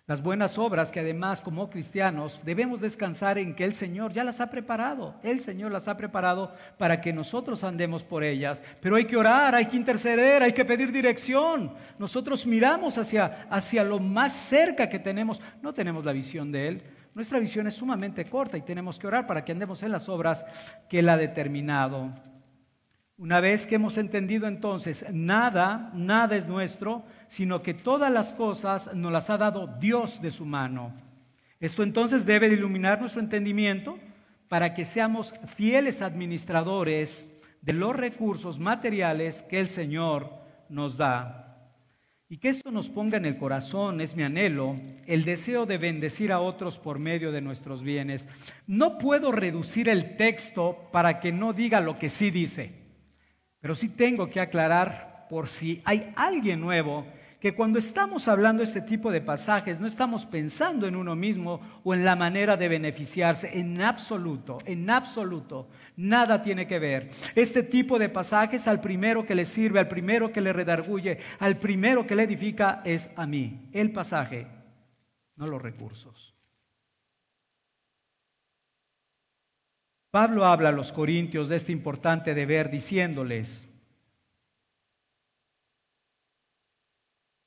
Las buenas obras que además como cristianos debemos descansar en que el Señor ya las ha preparado. El Señor las ha preparado para que nosotros andemos por ellas. Pero hay que orar, hay que interceder, hay que pedir dirección. Nosotros miramos hacia lo más cerca que tenemos. No tenemos la visión de Él. Nuestra visión es sumamente corta y tenemos que orar para que andemos en las obras que Él ha determinado. Una vez que hemos entendido entonces, nada es nuestro, sino que todas las cosas nos las ha dado Dios de su mano. Esto entonces debe de iluminar nuestro entendimiento para que seamos fieles administradores de los recursos materiales que el Señor nos da. Y que esto nos ponga en el corazón, es mi anhelo, el deseo de bendecir a otros por medio de nuestros bienes. No puedo reducir el texto para que no diga lo que sí dice. Pero sí tengo que aclarar por si hay alguien nuevo que cuando estamos hablando este tipo de pasajes no estamos pensando en uno mismo o en la manera de beneficiarse. En absoluto, nada tiene que ver. Este tipo de pasajes al primero que le sirve, al primero que le redarguye, al primero que le edifica es a mí. El pasaje, no los recursos. Pablo habla a los corintios de este importante deber diciéndoles,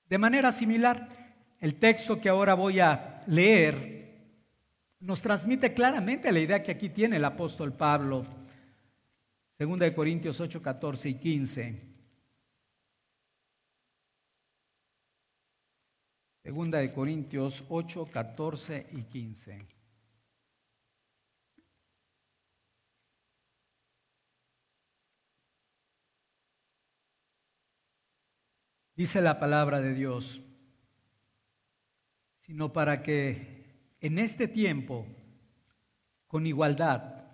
de manera similar, el texto que ahora voy a leer nos transmite claramente la idea que aquí tiene el apóstol Pablo. 2 Corintios 8, 14 y 15. 2 Corintios 8, 14 y 15. Dice la palabra de Dios, sino para que en este tiempo, con igualdad,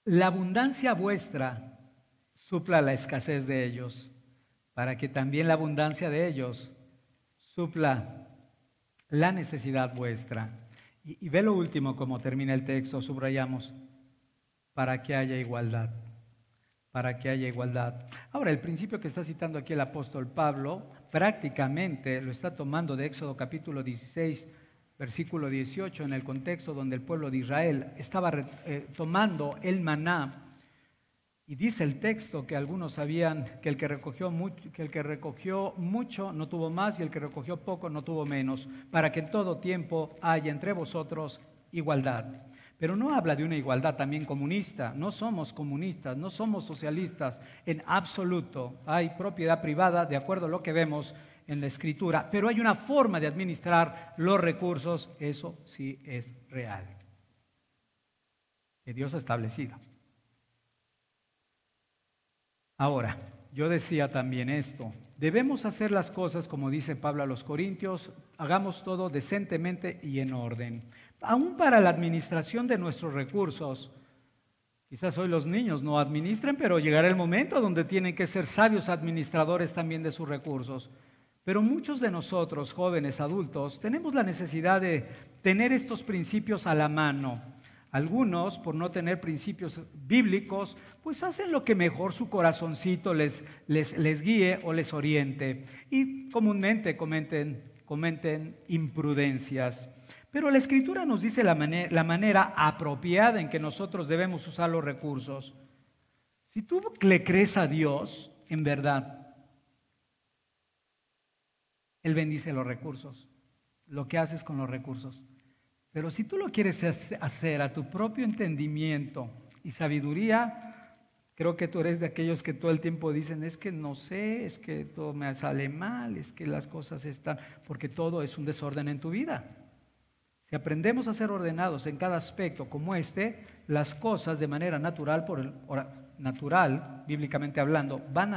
la abundancia vuestra supla la escasez de ellos, para que también la abundancia de ellos supla la necesidad vuestra. Y ve lo último como termina el texto, subrayamos, para que haya igualdad. Para que haya igualdad. Ahora, el principio que está citando aquí el apóstol Pablo, prácticamente lo está tomando de Éxodo capítulo 16, versículo 18, en el contexto donde el pueblo de Israel estaba tomando el maná. Y dice el texto que algunos sabían que el que recogió mucho no tuvo más y el que recogió poco no tuvo menos, para que en todo tiempo haya entre vosotros igualdad. Pero no habla de una igualdad también comunista. No somos comunistas, no somos socialistas en absoluto. Hay propiedad privada de acuerdo a lo que vemos en la Escritura, pero hay una forma de administrar los recursos, eso sí es real, que Dios ha establecido. Ahora, yo decía también esto, debemos hacer las cosas como dice Pablo a los Corintios, hagamos todo decentemente y en orden. Aún para la administración de nuestros recursos, quizás hoy los niños no administren, pero llegará el momento donde tienen que ser sabios administradores también de sus recursos. Pero muchos de nosotros, jóvenes, adultos, tenemos la necesidad de tener estos principios a la mano. Algunos, por no tener principios bíblicos, pues hacen lo que mejor su corazoncito les guíe o les oriente. Y comúnmente cometen imprudencias. Pero la Escritura nos dice la manera apropiada en que nosotros debemos usar los recursos. Si tú le crees a Dios, en verdad, Él bendice los recursos, lo que haces con los recursos. Pero si tú lo quieres hacer a tu propio entendimiento y sabiduría, creo que tú eres de aquellos que todo el tiempo dicen, es que no sé, es que todo me sale mal, es que las cosas están, porque todo es un desorden en tu vida. Si aprendemos a ser ordenados en cada aspecto como las cosas de manera natural, natural, bíblicamente hablando, van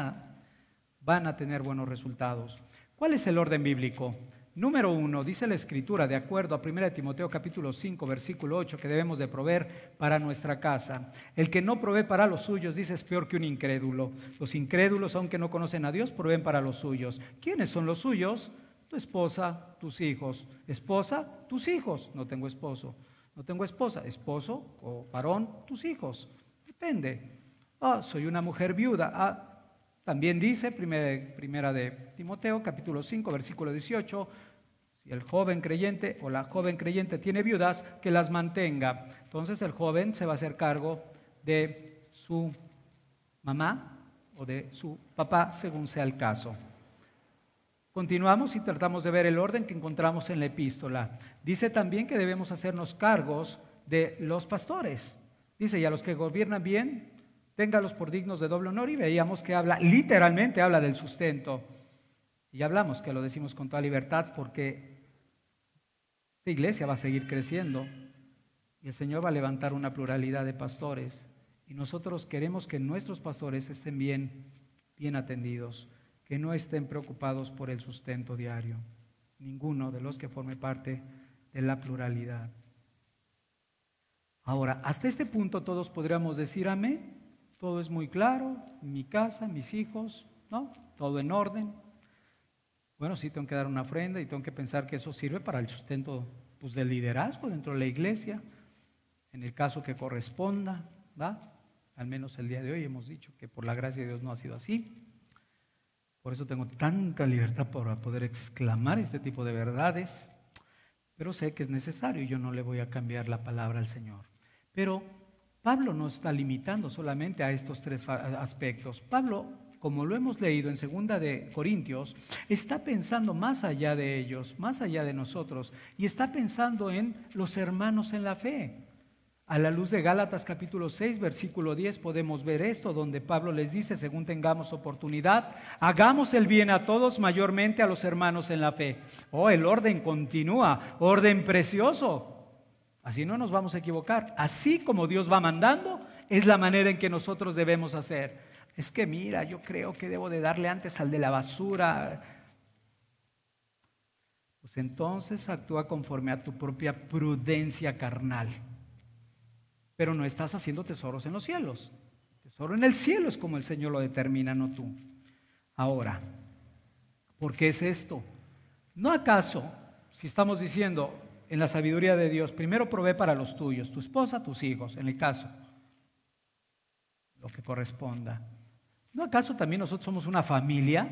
a tener buenos resultados. ¿Cuál es el orden bíblico? Número 1, dice la Escritura, de acuerdo a 1 Timoteo capítulo 5, versículo 8, que debemos de proveer para nuestra casa. El que no provee para los suyos, dice, es peor que un incrédulo. Los incrédulos, aunque no conocen a Dios, proveen para los suyos. ¿Quiénes son los suyos? Tu esposa, tus hijos. Esposa, tus hijos. No tengo esposo. No tengo esposa. Esposo o varón, tus hijos. Depende. Soy una mujer viuda. También dice, primera de Timoteo, capítulo 5, versículo 18, si el joven creyente o la joven creyente tiene viudas, que las mantenga. Entonces el joven se va a hacer cargo de su mamá o de su papá, según sea el caso. Continuamos y tratamos de ver el orden que encontramos en la epístola. Dice también que debemos hacernos cargos de los pastores. Dice, y a los que gobiernan bien, téngalos por dignos de doble honor, y veíamos que literalmente habla del sustento. Y hablamos que lo decimos con toda libertad porque esta iglesia va a seguir creciendo y el Señor va a levantar una pluralidad de pastores. Y nosotros queremos que nuestros pastores estén bien atendidos, que no estén preocupados por el sustento diario, ninguno de los que forme parte de la pluralidad. Ahora, hasta este punto todos podríamos decir amén. Todo es muy claro, mi casa, mis hijos, ¿no? Todo en orden. Bueno, sí tengo que dar una ofrenda y tengo que pensar que eso sirve para el sustento del liderazgo dentro de la iglesia, en el caso que corresponda, ¿va? Al menos el día de hoy hemos dicho que por la gracia de Dios no ha sido así. Por eso tengo tanta libertad para poder exclamar este tipo de verdades, pero sé que es necesario y yo no le voy a cambiar la palabra al Señor. Pero Pablo no está limitando solamente a estos tres aspectos. Pablo, como lo hemos leído en 2 de Corintios, está pensando más allá de ellos, más allá de nosotros, y está pensando en los hermanos en la fe. A la luz de Gálatas capítulo 6, versículo 10 podemos ver esto, donde Pablo les dice, según tengamos oportunidad, hagamos el bien a todos, mayormente a los hermanos en la fe. El orden continúa, orden precioso. Así no nos vamos a equivocar. Así como Dios va mandando, es la manera en que nosotros debemos hacer. Es que mira, yo creo que debo de darle antes al de la basura. Pues entonces actúa conforme a tu propia prudencia carnal. Pero no estás haciendo tesoros en los cielos. Tesoro en el cielo es como el Señor lo determina, no tú. Ahora, ¿por qué es esto? ¿No acaso, si estamos diciendo en la sabiduría de Dios, primero provee para los tuyos, tu esposa, tus hijos, en el caso, lo que corresponda? ¿No acaso también nosotros somos una familia?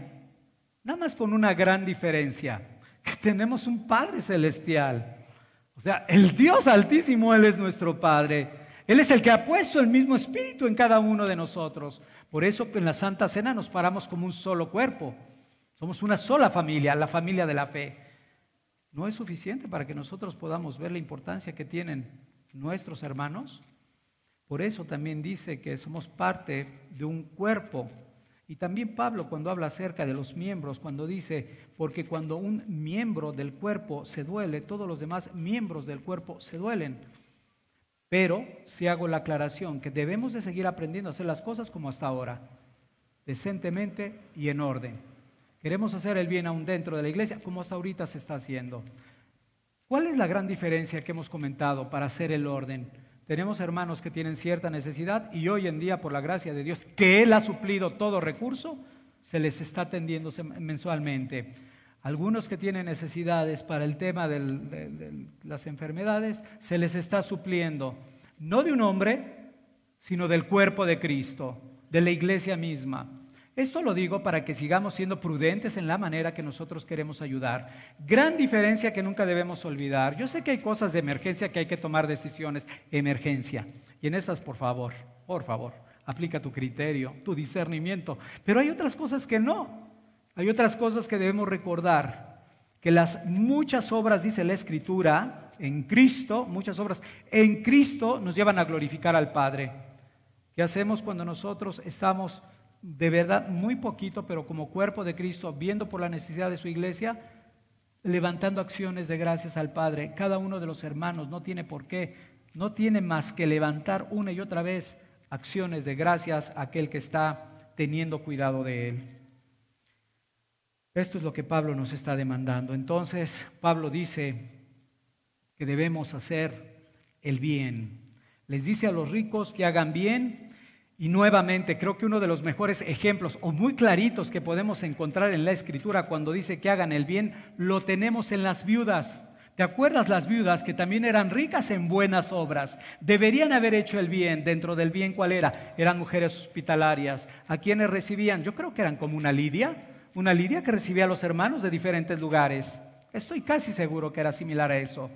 Nada más con una gran diferencia, que tenemos un Padre celestial. O sea, el Dios Altísimo, Él es nuestro Padre. Él es el que ha puesto el mismo Espíritu en cada uno de nosotros. Por eso en la Santa Cena nos paramos como un solo cuerpo. Somos una sola familia, la familia de la fe. ¿No es suficiente para que nosotros podamos ver la importancia que tienen nuestros hermanos? Por eso también dice que somos parte de un cuerpo. Y también Pablo, cuando habla acerca de los miembros, cuando dice, porque cuando un miembro del cuerpo se duele, todos los demás miembros del cuerpo se duelen. Pero si hago la aclaración que debemos de seguir aprendiendo a hacer las cosas como hasta ahora, decentemente y en orden. Queremos hacer el bien aún dentro de la iglesia, como hasta ahorita se está haciendo. ¿Cuál es la gran diferencia que hemos comentado para hacer el orden? Tenemos hermanos que tienen cierta necesidad y hoy en día, por la gracia de Dios, que Él ha suplido todo recurso, se les está atendiendo mensualmente. Algunos que tienen necesidades para el tema de las enfermedades, se les está supliendo, no de un hombre, sino del cuerpo de Cristo, de la iglesia misma. Esto lo digo para que sigamos siendo prudentes en la manera que nosotros queremos ayudar. Gran diferencia que nunca debemos olvidar. Yo sé que hay cosas de emergencia que hay que tomar decisiones, emergencia. Y en esas, por favor, aplica tu criterio, tu discernimiento. Pero hay otras cosas que no. Hay otras cosas que debemos recordar. Que las muchas obras, dice la Escritura, en Cristo, muchas obras en Cristo nos llevan a glorificar al Padre. ¿Qué hacemos cuando nosotros estamos de verdad muy poquito, pero como cuerpo de Cristo, viendo por la necesidad de su iglesia, levantando acciones de gracias al Padre? Cada uno de los hermanos no tiene por qué, no tiene más que levantar una y otra vez acciones de gracias a aquel que está teniendo cuidado de él. Esto es lo que Pablo nos está demandando. Entonces, Pablo dice que debemos hacer el bien. Les dice a los ricos que hagan bien. Y nuevamente, creo que uno de los mejores ejemplos o muy claritos que podemos encontrar en la Escritura cuando dice que hagan el bien, lo tenemos en las viudas. ¿Te acuerdas las viudas que también eran ricas en buenas obras? Deberían haber hecho el bien. Dentro del bien, ¿cuál era? Eran mujeres hospitalarias. ¿A quienes recibían? Yo creo que eran como una Lidia que recibía a los hermanos de diferentes lugares. Estoy casi seguro que era similar a eso.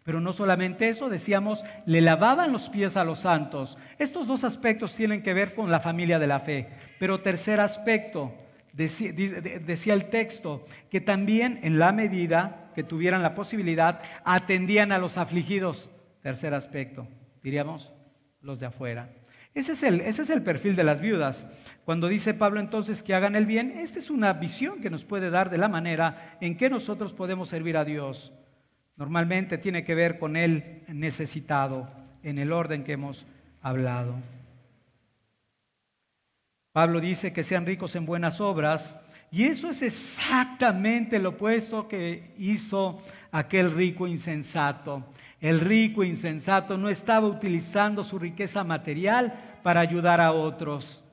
Pero no solamente eso, decíamos, le lavaban los pies a los santos. Estos dos aspectos tienen que ver con la familia de la fe. Pero tercer aspecto, decía el texto, que también en la medida que tuvieran la posibilidad, atendían a los afligidos. Tercer aspecto, diríamos, los de afuera. Ese es el perfil de las viudas. Cuando dice Pablo entonces que hagan el bien, esta es una visión que nos puede dar de la manera en que nosotros podemos servir a Dios. Normalmente tiene que ver con el necesitado, en el orden que hemos hablado. Pablo dice que sean ricos en buenas obras, y eso es exactamente lo opuesto que hizo aquel rico insensato. El rico insensato no estaba utilizando su riqueza material para ayudar a otros.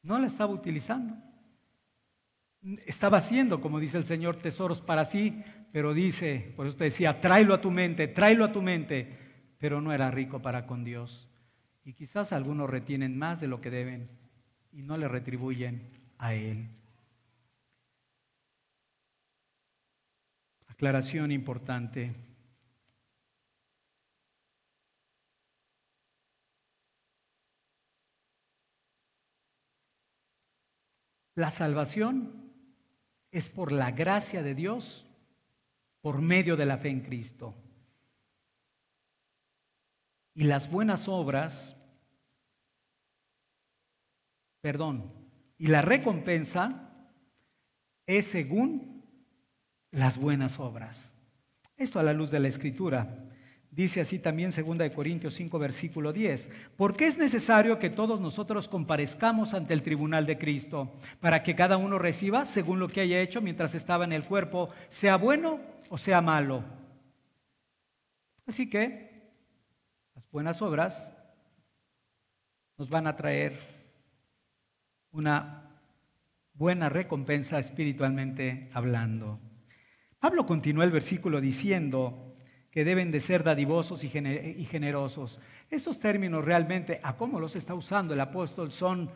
No la estaba utilizando. Estaba haciendo, como dice el Señor, tesoros para sí, pero dice, por eso te decía, tráelo a tu mente, pero no era rico para con Dios. Y quizás algunos retienen más de lo que deben y no le retribuyen a Él. Aclaración importante. La salvación es por la gracia de Dios, por medio de la fe en Cristo. Y las buenas obras, y la recompensa es según las buenas obras. Esto a la luz de la Escritura. Dice así también 2 Corintios 5, versículo 10. Porque es necesario que todos nosotros comparezcamos ante el tribunal de Cristo, para que cada uno reciba según lo que haya hecho mientras estaba en el cuerpo, sea bueno o sea malo. Así que las buenas obras nos van a traer una buena recompensa espiritualmente hablando. Pablo continúa el versículo diciendo que deben de ser dadivosos y generosos. Estos términos realmente, a cómo los está usando el apóstol, son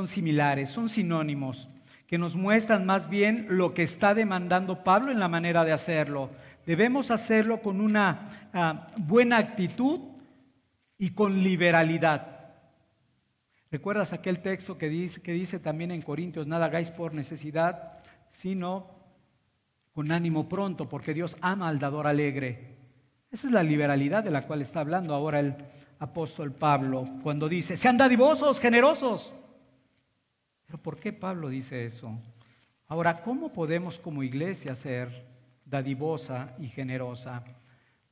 similares, son sinónimos, que nos muestran más bien lo que está demandando Pablo en la manera de hacerlo. Debemos hacerlo con una buena actitud y con liberalidad. ¿Recuerdas aquel texto que dice también en Corintios, nada hagáis por necesidad, sino con ánimo pronto, porque Dios ama al dador alegre? Esa es la liberalidad de la cual está hablando ahora el apóstol Pablo cuando dice, sean dadivosos, generosos. ¿Pero por qué Pablo dice eso? Ahora, ¿cómo podemos como iglesia ser dadivosa y generosa?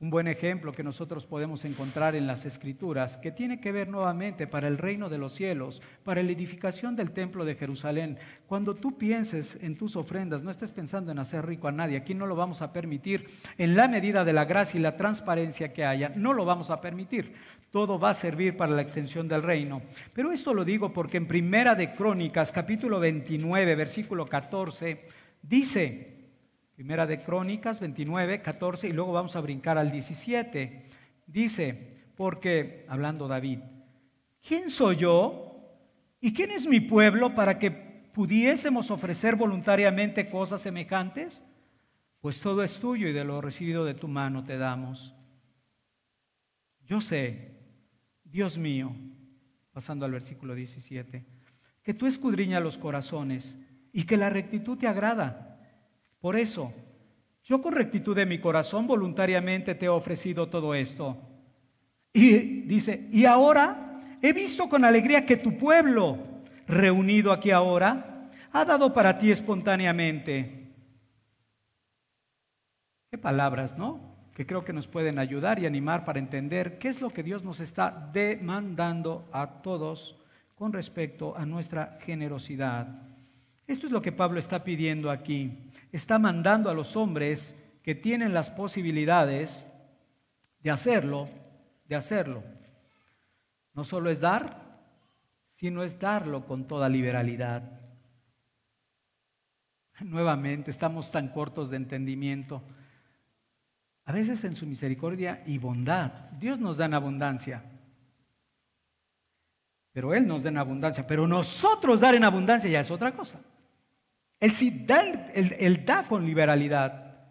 Un buen ejemplo que nosotros podemos encontrar en las Escrituras, que tiene que ver nuevamente para el reino de los cielos, para la edificación del templo de Jerusalén. Cuando tú pienses en tus ofrendas, no estés pensando en hacer rico a nadie. Aquí no lo vamos a permitir. En la medida de la gracia y la transparencia que haya, no lo vamos a permitir. Todo va a servir para la extensión del reino. Pero esto lo digo porque en Primera de Crónicas, capítulo 29, versículo 14, dice... Primera de Crónicas 29, 14 y luego vamos a brincar al 17. Dice, porque, hablando David, ¿quién soy yo y quién es mi pueblo para que pudiésemos ofrecer voluntariamente cosas semejantes? Pues todo es tuyo y de lo recibido de tu mano te damos. Yo sé, Dios mío, pasando al versículo 17, que tú escudriñas los corazones y que la rectitud te agrada. Por eso, Yo con rectitud de mi corazón voluntariamente te he ofrecido todo esto. Y dice, y ahora he visto con alegría que tu pueblo, reunido aquí ahora, ha dado para ti espontáneamente. Qué palabras, ¿no? Que creo que nos pueden ayudar y animar para entender qué es lo que Dios nos está demandando a todos con respecto a nuestra generosidad. Esto es lo que Pablo está pidiendo aquí. Está mandando a los hombres que tienen las posibilidades de hacerlo. No solo es dar, sino es darlo con toda liberalidad. Nuevamente, estamos tan cortos de entendimiento. A veces en su misericordia y bondad, Dios nos da en abundancia. Pero Él nos da en abundancia. Pero nosotros dar en abundancia ya es otra cosa. Él sí da, él da con liberalidad.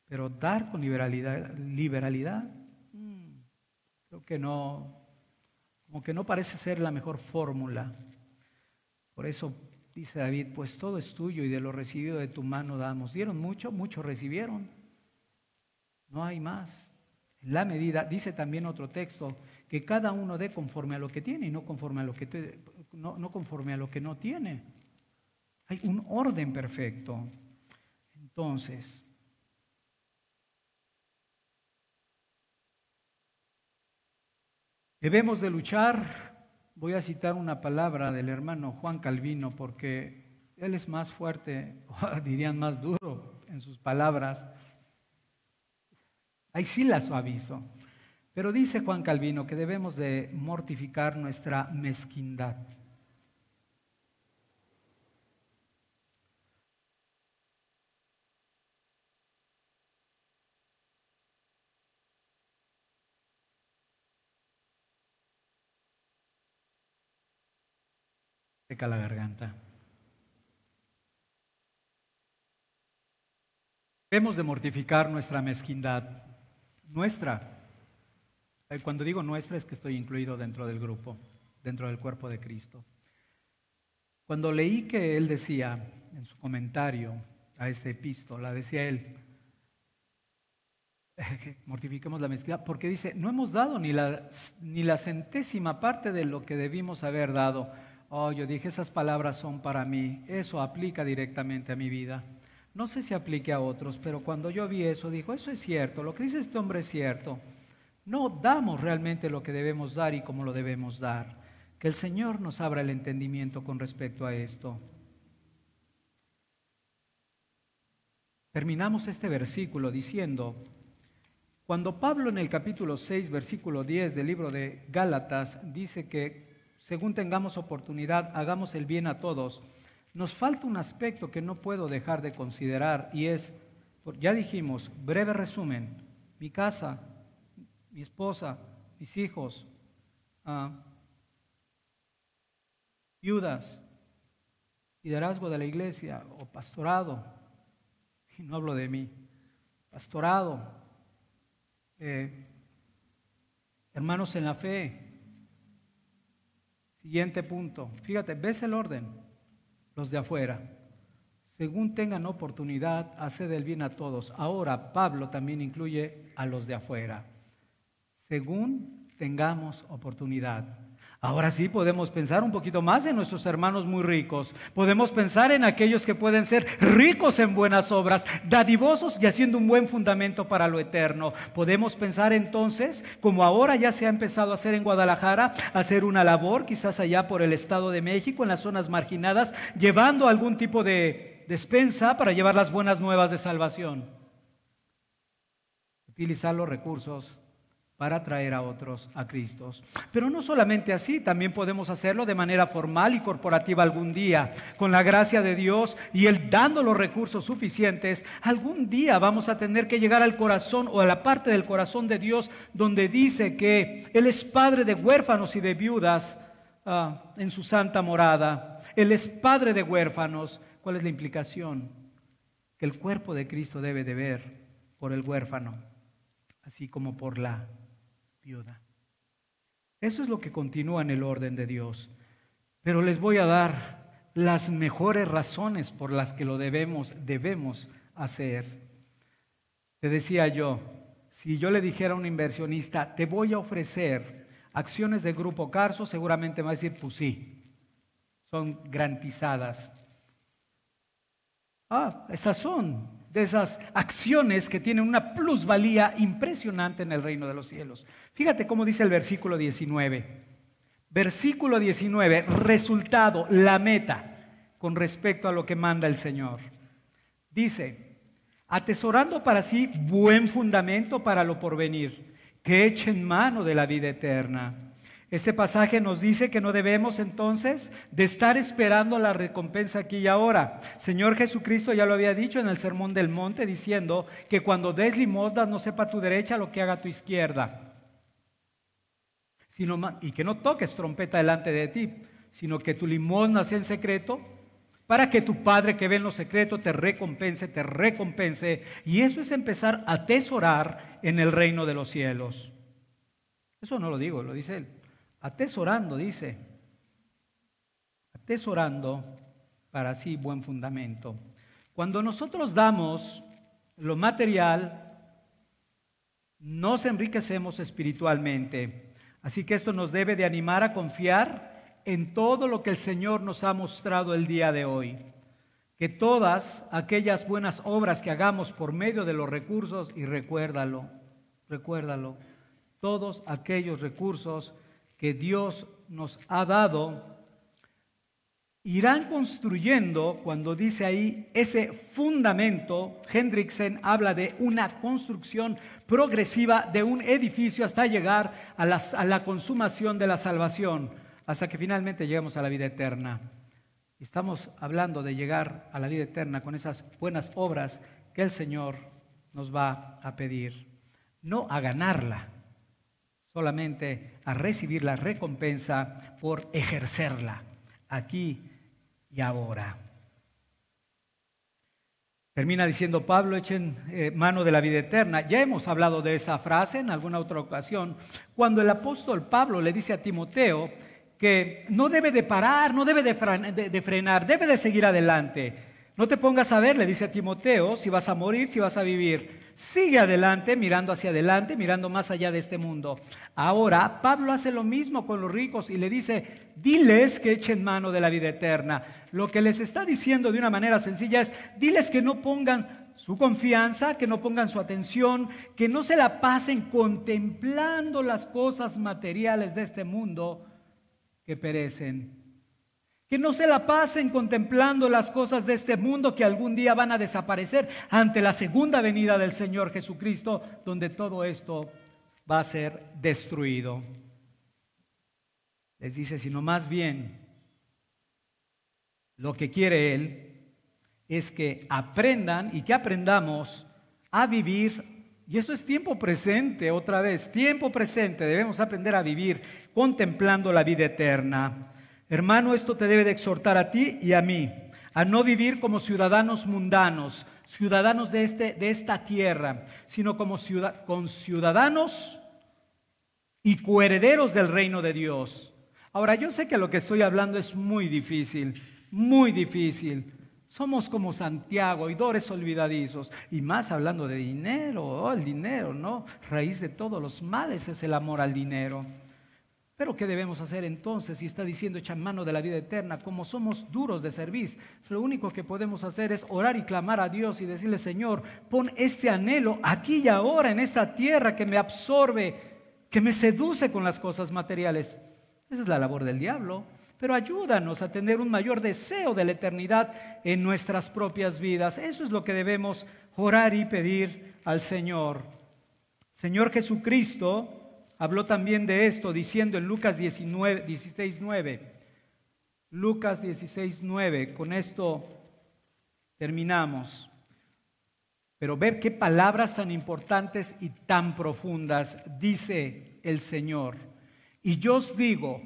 Pero dar con liberalidad, creo que no, como que no parece ser la mejor fórmula. Por eso dice David, pues todo es tuyo y de lo recibido de tu mano damos. Dieron mucho, muchos recibieron. No hay más. En la medida, dice también otro texto, que cada uno dé conforme a lo que tiene y no conforme a lo que no conforme a lo que no tiene. Hay un orden perfecto. Entonces, debemos de luchar. Voy a citar una palabra del hermano Juan Calvino porque él es más fuerte, o dirían más duro en sus palabras. Ahí sí la suavizo. Pero dice Juan Calvino que debemos de mortificar nuestra mezquindad. Seca la garganta. Debemos de mortificar nuestra mezquindad. Cuando digo nuestra es que estoy incluido dentro del grupo, dentro del cuerpo de Cristo. Cuando leí que él decía en su comentario a esta epístola, decía él, mortifiquemos la mezquindad, porque dice, no hemos dado ni la centésima parte de lo que debimos haber dado. Oh, yo dije, esas palabras son para mí, eso aplica directamente a mi vida. No sé si aplique a otros, pero cuando yo vi eso, dijo, eso es cierto, lo que dice este hombre es cierto. No damos realmente lo que debemos dar y cómo lo debemos dar. Que el Señor nos abra el entendimiento con respecto a esto. Terminamos este versículo diciendo, cuando Pablo en el capítulo 6, versículo 10 del libro de Gálatas dice que según tengamos oportunidad, hagamos el bien a todos, nos falta un aspecto que no puedo dejar de considerar y es, ya dijimos, breve resumen, mi casa, mi esposa, mis hijos, viudas, liderazgo de la iglesia o pastorado, y no hablo de mí, pastorado, hermanos en la fe. Siguiente punto, fíjate, ves el orden. Los de afuera, según tengan oportunidad, haced el bien a todos. Ahora Pablo también incluye a los de afuera, según tengamos oportunidad. Ahora sí podemos pensar un poquito más en nuestros hermanos muy ricos. Podemos pensar en aquellos que pueden ser ricos en buenas obras, dadivosos y haciendo un buen fundamento para lo eterno. Podemos pensar entonces, como ahora ya se ha empezado a hacer en Guadalajara, hacer una labor quizás allá por el Estado de México, en las zonas marginadas, llevando algún tipo de despensa para llevar las buenas nuevas de salvación. Utilizar los recursos para traer a otros a Cristo. Pero no solamente así, también podemos hacerlo de manera formal y corporativa algún día. Con la gracia de Dios y Él dando los recursos suficientes, algún día vamos a tener que llegar al corazón o a la parte del corazón de Dios donde dice que Él es padre de huérfanos y de viudas en su santa morada. Él es padre de huérfanos. ¿Cuál es la implicación? Que el cuerpo de Cristo debe de ver por el huérfano, así como por la viuda. Eso es lo que continúa en el orden de Dios. Pero les voy a dar las mejores razones por las que lo debemos hacer. Te decía yo, si yo le dijera a un inversionista, te voy a ofrecer acciones de Grupo Carso, seguramente me va a decir, pues sí, son garantizadas. Estas son de esas acciones que tienen una plusvalía impresionante en el reino de los cielos. Fíjate cómo dice el versículo 19. Versículo 19, resultado, la meta con respecto a lo que manda el Señor. Dice, atesorando para sí buen fundamento para lo porvenir, que echen mano de la vida eterna. Este pasaje nos dice que no debemos entonces de estar esperando la recompensa aquí y ahora. Señor Jesucristo ya lo había dicho en el Sermón del Monte, diciendo que cuando des limosnas no sepa tu derecha lo que haga tu izquierda, y que no toques trompeta delante de ti, sino que tu limosna sea en secreto, para que tu Padre que ve en lo secreto te recompense. Y eso es empezar a atesorar en el reino de los cielos. Eso no lo digo, lo dice él. Atesorando, dice. Atesorando para sí buen fundamento. Cuando nosotros damos lo material, nos enriquecemos espiritualmente. Así que esto nos debe de animar a confiar en todo lo que el Señor nos ha mostrado el día de hoy. Que todas aquellas buenas obras que hagamos por medio de los recursos, y recuérdalo, todos aquellos recursos que Dios nos ha dado, irán construyendo, cuando dice ahí ese fundamento, Hendriksen habla de una construcción progresiva de un edificio hasta llegar a la consumación de la salvación, hasta que finalmente lleguemos a la vida eterna. Estamos hablando de llegar a la vida eterna con esas buenas obras que el Señor nos va a pedir, no a ganarla, solamente a recibir la recompensa por ejercerla aquí y ahora. Termina diciendo Pablo, echen mano de la vida eterna. Ya hemos hablado de esa frase en alguna otra ocasión, cuando el apóstol Pablo le dice a Timoteo que no debe de parar, no debe de frenar, debe de seguir adelante. No te pongas a ver, le dice a Timoteo, si vas a morir, si vas a vivir. Sigue adelante, mirando hacia adelante, mirando más allá de este mundo. Ahora, Pablo hace lo mismo con los ricos y le dice, diles que echen mano de la vida eterna. Lo que les está diciendo de una manera sencilla es, diles que no pongan su confianza, que no pongan su atención, que no se la pasen contemplando las cosas materiales de este mundo que perecen. Que no se la pasen contemplando las cosas de este mundo que algún día van a desaparecer ante la segunda venida del Señor Jesucristo, donde todo esto va a ser destruido. Les dice, sino más bien, lo que quiere Él es que aprendan y que aprendamos a vivir. Y eso es tiempo presente, otra vez, tiempo presente. Debemos aprender a vivir contemplando la vida eterna. Hermano, esto te debe de exhortar a ti y a mí, a no vivir como ciudadanos mundanos, ciudadanos de esta tierra, sino como ciudadanos y coherederos del reino de Dios. Ahora, yo sé que lo que estoy hablando es muy difícil, muy difícil. Somos como Santiago, oidores olvidadizos, y más hablando de dinero, el dinero, ¿no? Raíz de todos los males es el amor al dinero. Pero ¿qué debemos hacer entonces si está diciendo echan mano de la vida eterna? Como somos duros de servir, lo único que podemos hacer es orar y clamar a Dios y decirle, Señor, pon este anhelo aquí y ahora en esta tierra que me absorbe, que me seduce con las cosas materiales. Esa es la labor del diablo. Pero ayúdanos a tener un mayor deseo de la eternidad en nuestras propias vidas. Eso es lo que debemos orar y pedir al Señor. Señor Jesucristo habló también de esto diciendo en Lucas 16:9. Lucas 16:9. Con esto terminamos. Pero ver qué palabras tan importantes y tan profundas dice el Señor. Y yo os digo,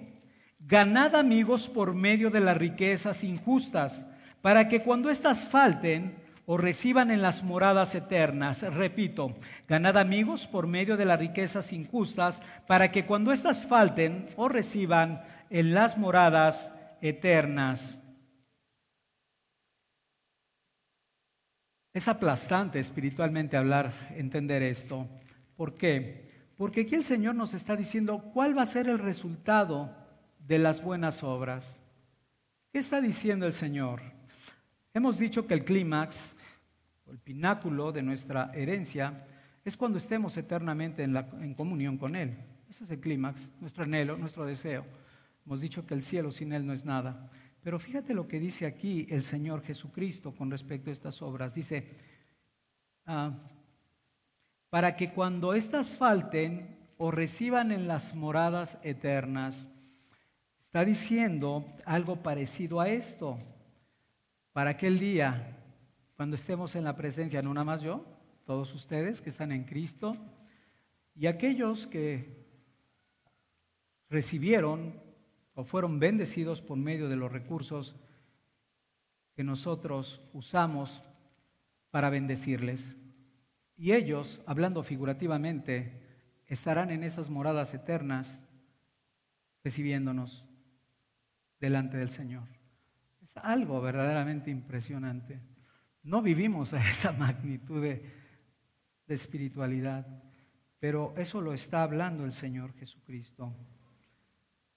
ganad amigos por medio de las riquezas injustas, para que cuando éstas falten, o reciban en las moradas eternas. Repito, ganad amigos por medio de las riquezas injustas, para que cuando éstas falten, o reciban en las moradas eternas. Es aplastante espiritualmente hablar, entender esto. ¿Por qué? Porque aquí el Señor nos está diciendo cuál va a ser el resultado de las buenas obras. ¿Qué está diciendo el Señor? Hemos dicho que el clímax, el pináculo de nuestra herencia, es cuando estemos eternamente en comunión con Él. Ese es el clímax, nuestro anhelo, nuestro deseo. Hemos dicho que el cielo sin Él no es nada. Pero fíjate lo que dice aquí el Señor Jesucristo con respecto a estas obras. Dice, para que cuando éstas falten o reciban en las moradas eternas. Está diciendo algo parecido a esto. Para aquel día, cuando estemos en la presencia, no nada más yo, todos ustedes que están en Cristo, y aquellos que recibieron o fueron bendecidos por medio de los recursos que nosotros usamos para bendecirles. Y ellos, hablando figurativamente, estarán en esas moradas eternas recibiéndonos delante del Señor. Es algo verdaderamente impresionante. No vivimos a esa magnitud de espiritualidad, pero eso lo está hablando el Señor Jesucristo.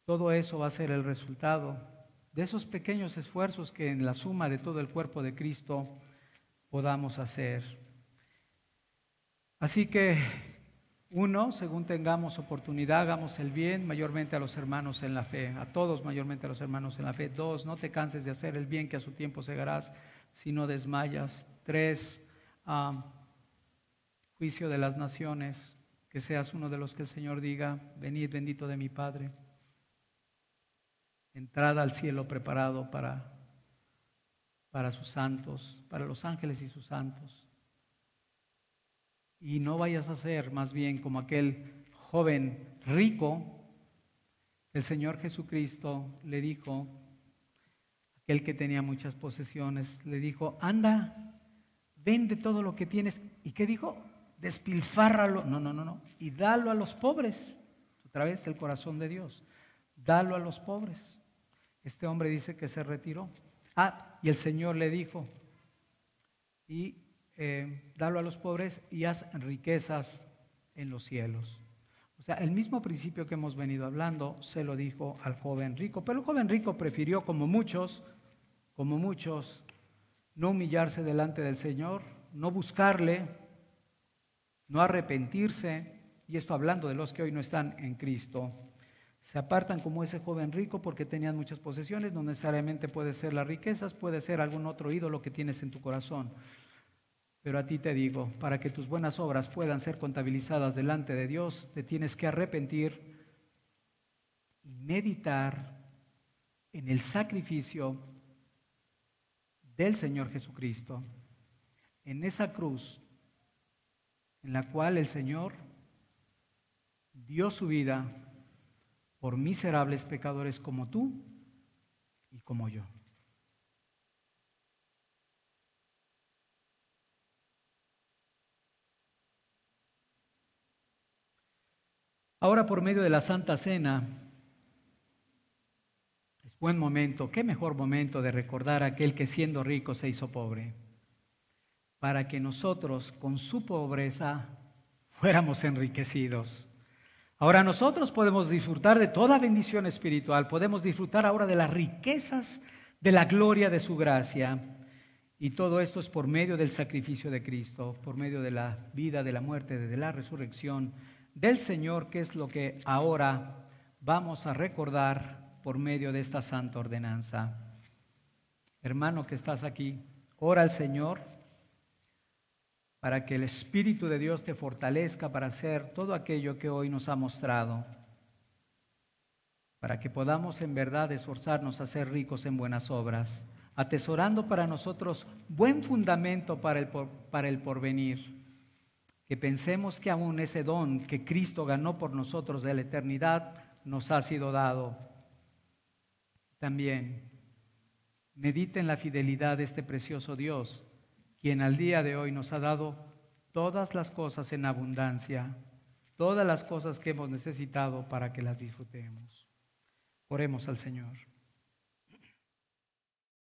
Todo eso va a ser el resultado de esos pequeños esfuerzos que en la suma de todo el cuerpo de Cristo podamos hacer. Así que, uno, según tengamos oportunidad, hagamos el bien mayormente a los hermanos en la fe, a todos mayormente a los hermanos en la fe. Dos, no te canses de hacer el bien, que a su tiempo segarás si no desmayas. Tres, juicio de las naciones, que seas uno de los que el Señor diga, venid bendito de mi Padre. Entrada al cielo preparado para sus santos, para los ángeles y sus santos. Y no vayas a ser más bien como aquel joven rico. El Señor Jesucristo le dijo, aquel que tenía muchas posesiones, le dijo, anda, vende todo lo que tienes. ¿Y qué dijo? Despilfárralo. No. Y dalo a los pobres. Otra vez el corazón de Dios. Dalo a los pobres. Este hombre dice que se retiró. Y el Señor le dijo, dalo a los pobres y haz riquezas en los cielos. O sea, el mismo principio que hemos venido hablando se lo dijo al joven rico, pero el joven rico prefirió, como muchos, no humillarse delante del Señor, no buscarle, no arrepentirse, y esto hablando de los que hoy no están en Cristo. Se apartan como ese joven rico porque tenían muchas posesiones. No necesariamente puede ser las riquezas, puede ser algún otro ídolo que tienes en tu corazón. Pero a ti te digo, para que tus buenas obras puedan ser contabilizadas delante de Dios, te tienes que arrepentir y meditar en el sacrificio del Señor Jesucristo, en esa cruz en la cual el Señor dio su vida por miserables pecadores como tú y como yo. Ahora, por medio de la Santa Cena, es buen momento, qué mejor momento de recordar a aquel que siendo rico se hizo pobre, para que nosotros con su pobreza fuéramos enriquecidos. Ahora nosotros podemos disfrutar de toda bendición espiritual, podemos disfrutar ahora de las riquezas de la gloria de su gracia. Y todo esto es por medio del sacrificio de Cristo, por medio de la vida, de la muerte, de la resurrección del Señor, que es lo que ahora vamos a recordar por medio de esta santa ordenanza. Hermano que estás aquí, ora al Señor para que el Espíritu de Dios te fortalezca para hacer todo aquello que hoy nos ha mostrado, para que podamos en verdad esforzarnos a ser ricos en buenas obras, atesorando para nosotros buen fundamento para el porvenir, que pensemos que aún ese don que Cristo ganó por nosotros de la eternidad nos ha sido dado. También medita en la fidelidad de este precioso Dios, quien al día de hoy nos ha dado todas las cosas en abundancia, todas las cosas que hemos necesitado para que las disfrutemos. Oremos al Señor.